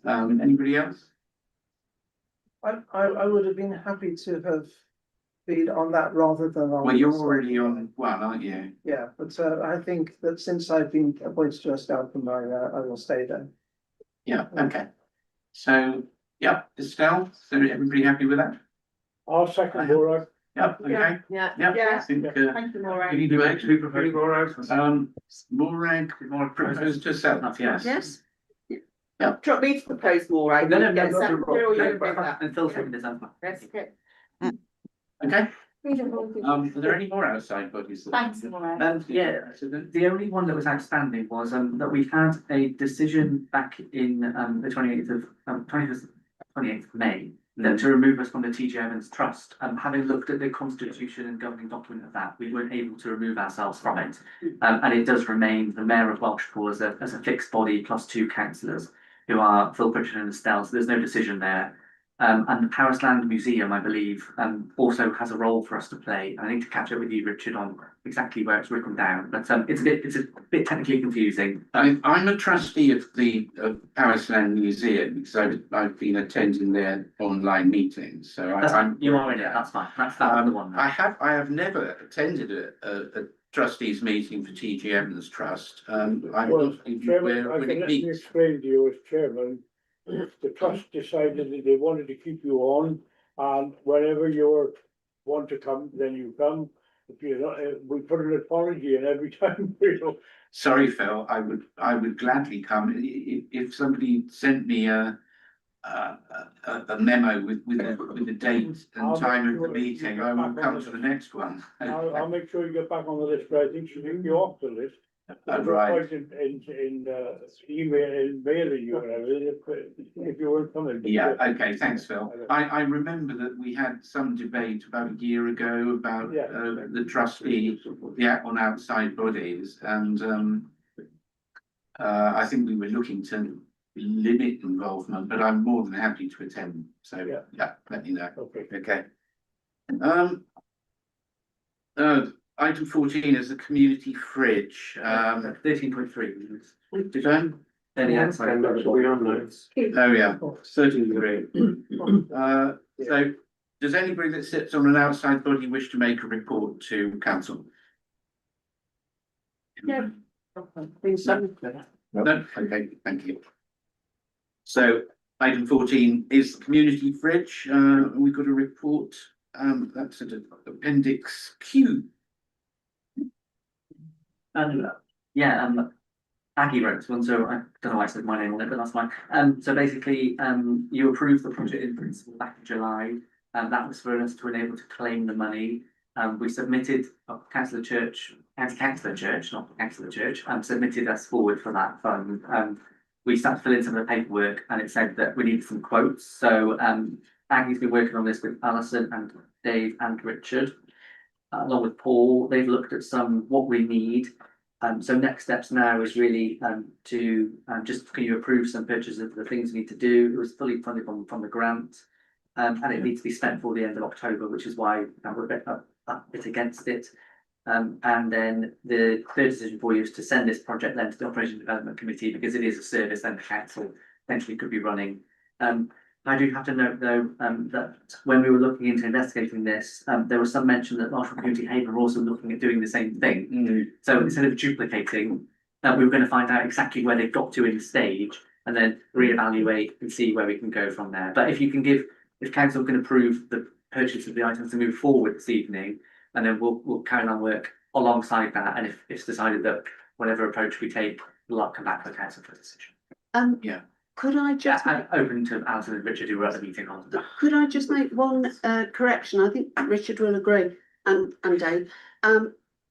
Anybody else? I would have been happy to have been on that rather than on. Well, you're already on one, aren't you? Yeah, but I think that since I've been appointed to a staff member, I will stay there. Yeah. Okay. So yeah, Estelle. So everybody happy with that? I'll second Laura. Yeah. Okay. Yeah. Yeah. I think. Thank you, Maura. We need to actually propose Laura. Morag proposed herself. Yes. Yes. Do you want me to propose Maura? No, Get a second or you bring that? And Phil seconded this. That's okay. Okay. Are there any more outside bodies? Thanks, Maura. The only one that was outstanding was that we had a decision back in the 28th of May to remove us from the TG Evans Trust. Having looked at the constitution and governing document of that, we weren't able to remove ourselves from it. And it does remain the Mayor of Welshpool as a fixed body plus 2 councillors who are Phil Pritchard and Estelle. So there's no decision there. And the Parisland Museum, I believe, also has a role for us to play. I need to catch up with you, Richard, on exactly where it's written down, but it's a bit technically confusing. I'm a trustee of the Parisland Museum because I've been attending their online meetings. So you are in it. That's fine. That's the one. I have never attended a trustees meeting for TG Evans Trust. Chairman, I can let me explain to you as chairman. The trust decided that they wanted to keep you on, and whenever you want to come, then you come. If you not, we put an apology in every time. Sorry, Phil. I would gladly come if somebody sent me a memo with the date and time of the meeting. I will come to the next one. I'll make sure you get back on the list, but I think should take you off the list. Right. In mailing you, whatever, if you weren't coming. Yeah, okay, thanks, Phil. I remember that we had some debate about a year ago about the trustee, on outside bodies, and I think we were looking to limit involvement, but I'm more than happy to attend. So yeah, let me know. Okay. Item 14 is the community fridge. 13.3. Did I? Any outside. Oh yeah, 33. So does anybody that sits on an outside body wish to make a report to council? Yeah. No, okay, thank you. So item 14 is the community fridge. We've got a report, that's at appendix Q. Aggie wrote this one, so I don't know why I said my name on it, but that's fine. So basically, you approved the project in principle back in July, and that was for us to enable to claim the money. We submitted, Councillor Church, not Councillor Church, submitted us forward for that fund. We started to fill in some of the paperwork, and it said that we needed some quotes. So Aggie's been working on this with Alison and Dave and Richard, along with Paul. They've looked at what we need. So next steps now is really to just can you approve some purchases of the things we need to do. It was fully funded from the grant, and it needs to be spent before the end of October, which is why we're a bit against it. And then the third decision for you is to send this project then to the Operation Development Committee, because it is a service then the council potentially could be running. I do have to note though that when we were looking into investigating this, there was some mention that Welshpool Community Haven were also looking at doing the same thing. So instead of duplicating, we were going to find out exactly where they got to in the stage and then reevaluate and see where we can go from there. But if council can approve the purchase of the items to move forward this evening, and then we'll carry on work alongside that. And if it's decided that whatever approach we take, we'll come back to the council for a decision. Yeah. Could I just open to Alison and Richard who were at the meeting on that. Could I just make one correction? I think Richard will agree, and Dave.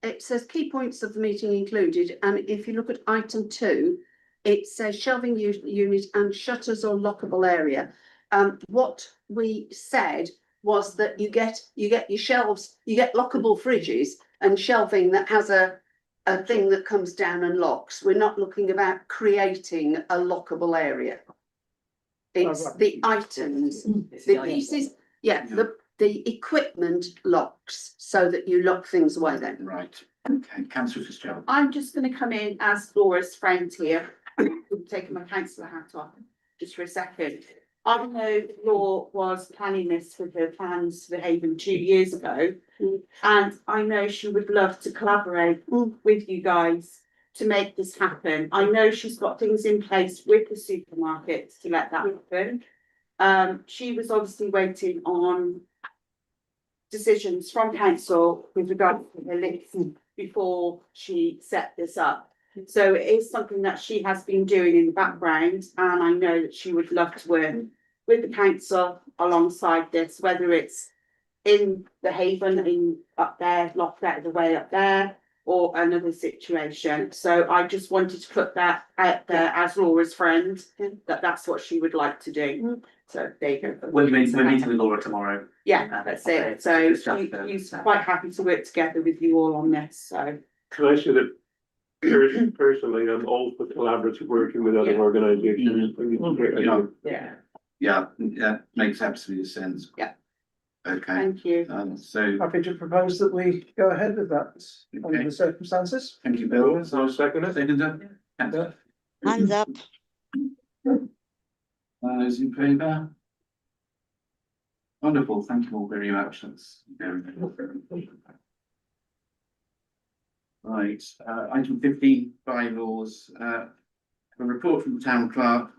It says key points of the meeting included, and if you look at item 2, it says shelving unit and shutters or lockable area. What we said was that you get your shelves, you get lockable fridges and shelving that has a thing that comes down and locks. We're not looking about creating a lockable area. It's the items, the pieces, the equipment locks so that you lock things away then. Right, okay, Councillor Fitzgerald. I'm just going to come in as Laura's friend here, taking my councillor hat off just for a second. I know Laura was planning this with her plans for the Haven 2 years ago, and I know she would love to collaborate with you guys to make this happen. I know she's got things in place with the supermarkets to let that happen. She was obviously waiting on decisions from council with regard to her list before she set this up. So it is something that she has been doing in the background, and I know that she would love to work with the council alongside this, whether it's in the Haven, up there, locked out of the way up there, or another situation. So I just wanted to put that out there as Laura's friend, that's what she would like to do. So there you go. We're meeting with Laura tomorroll. Yeah, that's it. So he's quite happy to work together with you all on this, so. Can I say that personally, I'm all for collaborative working with other organisations. Yeah, makes absolute sense. Yeah. Okay. Thank you. So Happy to propose that we go ahead with that under the circumstances. thank you, Bill. So second it. Seconder? Hands up. Those in favour? Wonderful, thank you all very much. That's very good. Right, item 15, bylaws, a report from the town clerk,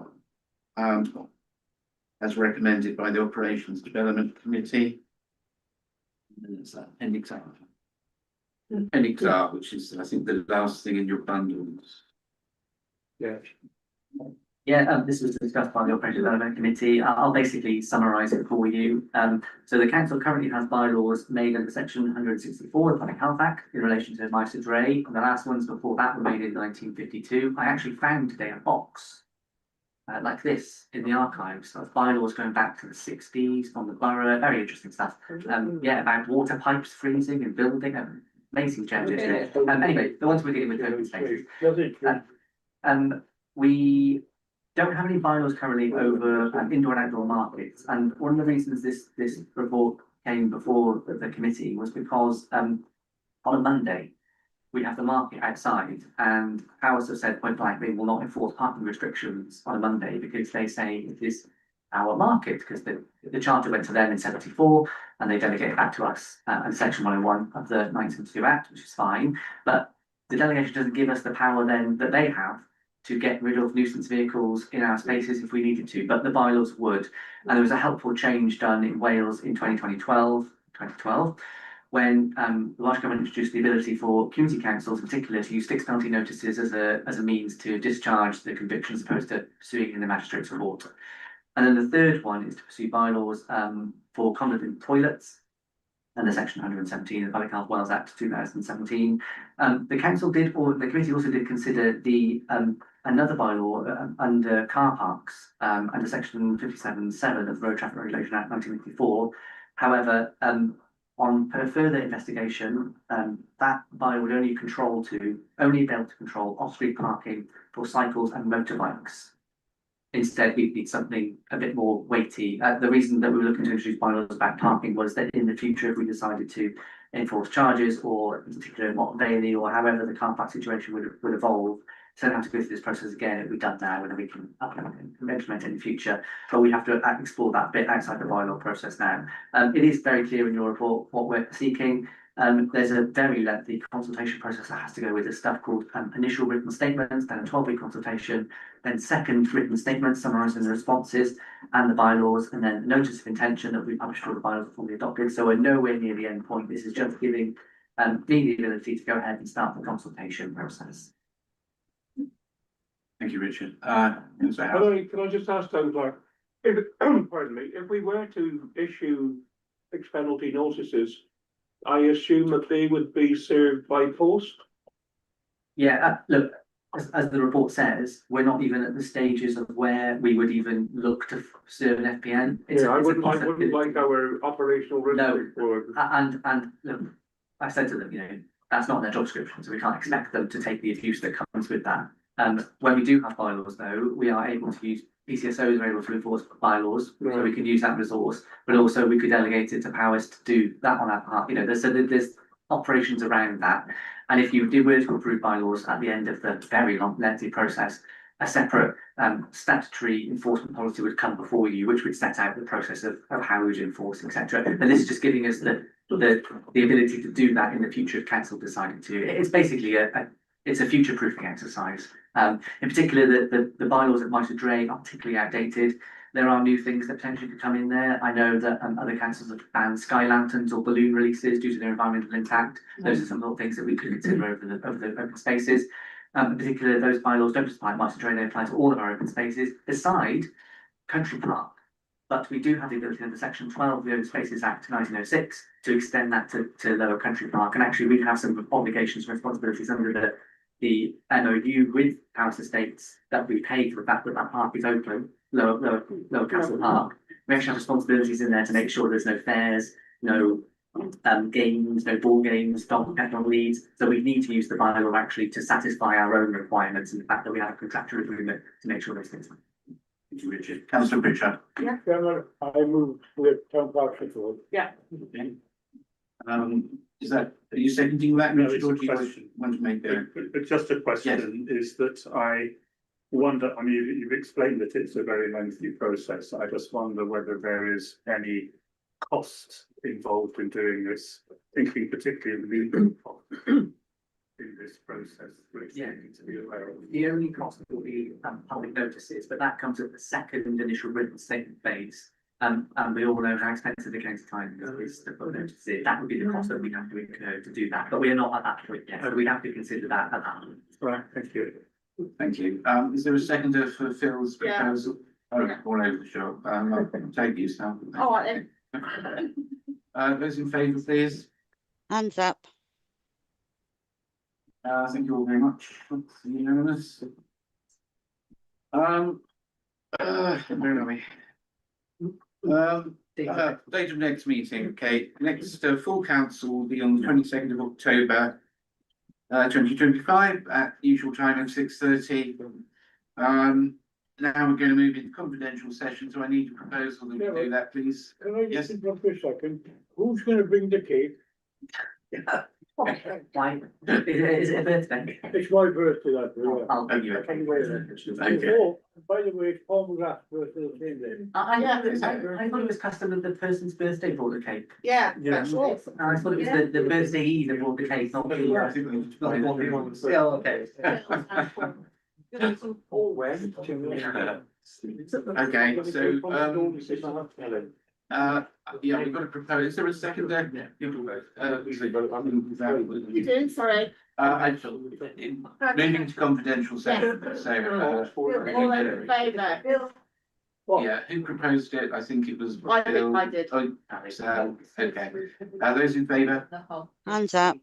as recommended by the Operations Development Committee. And it's appendix R. Appendix R, which is, I think, the last thing in your bundles. This was discussed by the Operation Development Committee. I'll basically summarise it for you. So the council currently has bylaws made under section 164 of the Public Health Act in relation to Mice Ray, and the last ones before that were made in 1952. I actually found today a box like this in the archives of bylaws going back to the 60s from the borough. Very interesting stuff. About water pipes freezing and building. Amazing changes. Anyway, the ones we're dealing with open spaces. We don't have any bylaws currently over indoor and outdoor markets, and one of the reasons this report came before the committee was because on a Monday we have the market outside, and Powers have said point blank they will not enforce parking restrictions on a Monday because they say it is our market, because the charter went to them in 74 and they delegated it back to us and section 101 of the 1972 Act, which is fine, but the delegation doesn't give us the power then that they have to get rid of nuisance vehicles in our spaces if we needed to, but the bylaws would. And there was a helpful change done in Wales in 2012, when the Welsh Government introduced the ability for community councils in particular to use fixed penalty notices as a means to discharge the conviction as opposed to pursuing in the magistrate's court. And then the third one is to pursue bylaws for conduct in toilets under section 117 of the Public Health Wales Act 2017. The council did, or the committee also did consider the another bylaw under car parks under section 57(7) of the Road Traffic Regulation Act 1984. However, on further investigation, that bylaw would only be able to control off-street parking for cycles and motorbikes. Instead, we need something a bit more weighty. The reason that we were looking to introduce bylaws about parking was that in the future, if we decided to enforce charges, or in particular Motte Valley, or however the car park situation would evolve, so don't have to go through this process again. It'll be done now, and then we can implement it in the future. But we have to explore that bit outside the bylaw process now. It is very clear in your report what we're seeking. There's a very lengthy consultation process that has to go with this stuff called initial written statements, then a 12-week consultation, then second written statements summarising the responses and the bylaws, and then notice of intention that we published all the bylaws are formally adopted. So we're nowhere near the end point. This is just giving me the ability to go ahead and start the consultation process. Thank you, Richard. Can I just ask Town Clerk, pardon me, if we were to issue fixed penalty notices, I assume that they would be served by post? Yeah, look, as the report says, we're not even at the stages of where we would even look to serve an FPN. I wouldn't like our operational risk report. And look, I said to them, that's not their job description, so we can't expect them to take the abuse that comes with that. When we do have bylaws, though, we are able to use PCSOs are able to enforce bylaws, so we can use that resource, but also we could delegate it to powers to do that on our part. There's operations around that, and if you were to approve bylaws at the end of the very long, lengthy process, a separate statutory enforcement policy would come before you, which would set out the process of how we would enforce, etc. And this is just giving us the ability to do that in the future if council decided to. It's basically it's a future-proofing exercise. In particular, the bylaws at Mitre Dre are particularly outdated. There are new things that potentially could come in there. I know that other councils have banned sky lanterns or balloon releases due to their environmental impact. Those are some little things that we could consider over the open spaces. In particular, those bylaws don't just apply to Mitre Dre, they apply to all of our open spaces, beside Country Park. But we do have the ability under section 12 of the Open Spaces Act 1906 to extend that to Lower Country Park. And actually, we have some obligations and responsibilities under the MOU with Powers Estates that we pay for the fact that park is open, Lower Castle Park. We actually have responsibilities in there to make sure there's no fairs, no games, no ball games, dog leads. So we need to use the bylaw actually to satisfy our own requirements and the fact that we have a contractual agreement to make sure those things. Thank you, Richard. Councillor Pritchard. Yeah. Chairman, I move with Town Clerk's report. Yeah. Okay. Are you seconding that, No, Richard, it's or a do you question. want to make a? But just a question is that I wonder, I mean, you've explained that it's a very lengthy process. I just wonder whether there is any cost involved in doing this, thinking particularly of legal costs in this process, which you need to be aware of. The only cost will be public notices, but that comes at the second initial written statement phase. And we all know how expensive it takes time is to put notices. That would be the cost that we have to incur to do that, but we are not at that point yet, so we have to consider that at that point. Right, thank you. Thank you. Is there a seconder for Phil's proposal? Oh, all over the shop. I'll take you, Sam. All right then. Those in favour, please. Hands up. Thank you all very much. That's unanimous. Where are we? Date of next meeting. Okay, next full council will be on the 22nd of October 2025 at usual time of 6:30. Now we're going to move into confidential session, so I need a proposal that we do that, please. Can I just interrupt for a second? Who's going to bring the cake? Why? Is it a birthday? It's my birthday that day, yeah. I'll bring you a cake. Okay. Oh, by the way, it's Paul McGrath's birthday came then. I thought it was custom that the person's birthday brought the cake. Yeah. Yeah. that's it. I thought it was the birthday that brought the cake, not the. Yeah, okay. Okay, so, yeah, we've got a proposal. Is there a second there? Yeah. You do, sorry. Moving to confidential session, so, All in favour? yeah, who proposed it? I think it was. I think Bill. I did. Oh, so, okay. Those in favour? Hands up.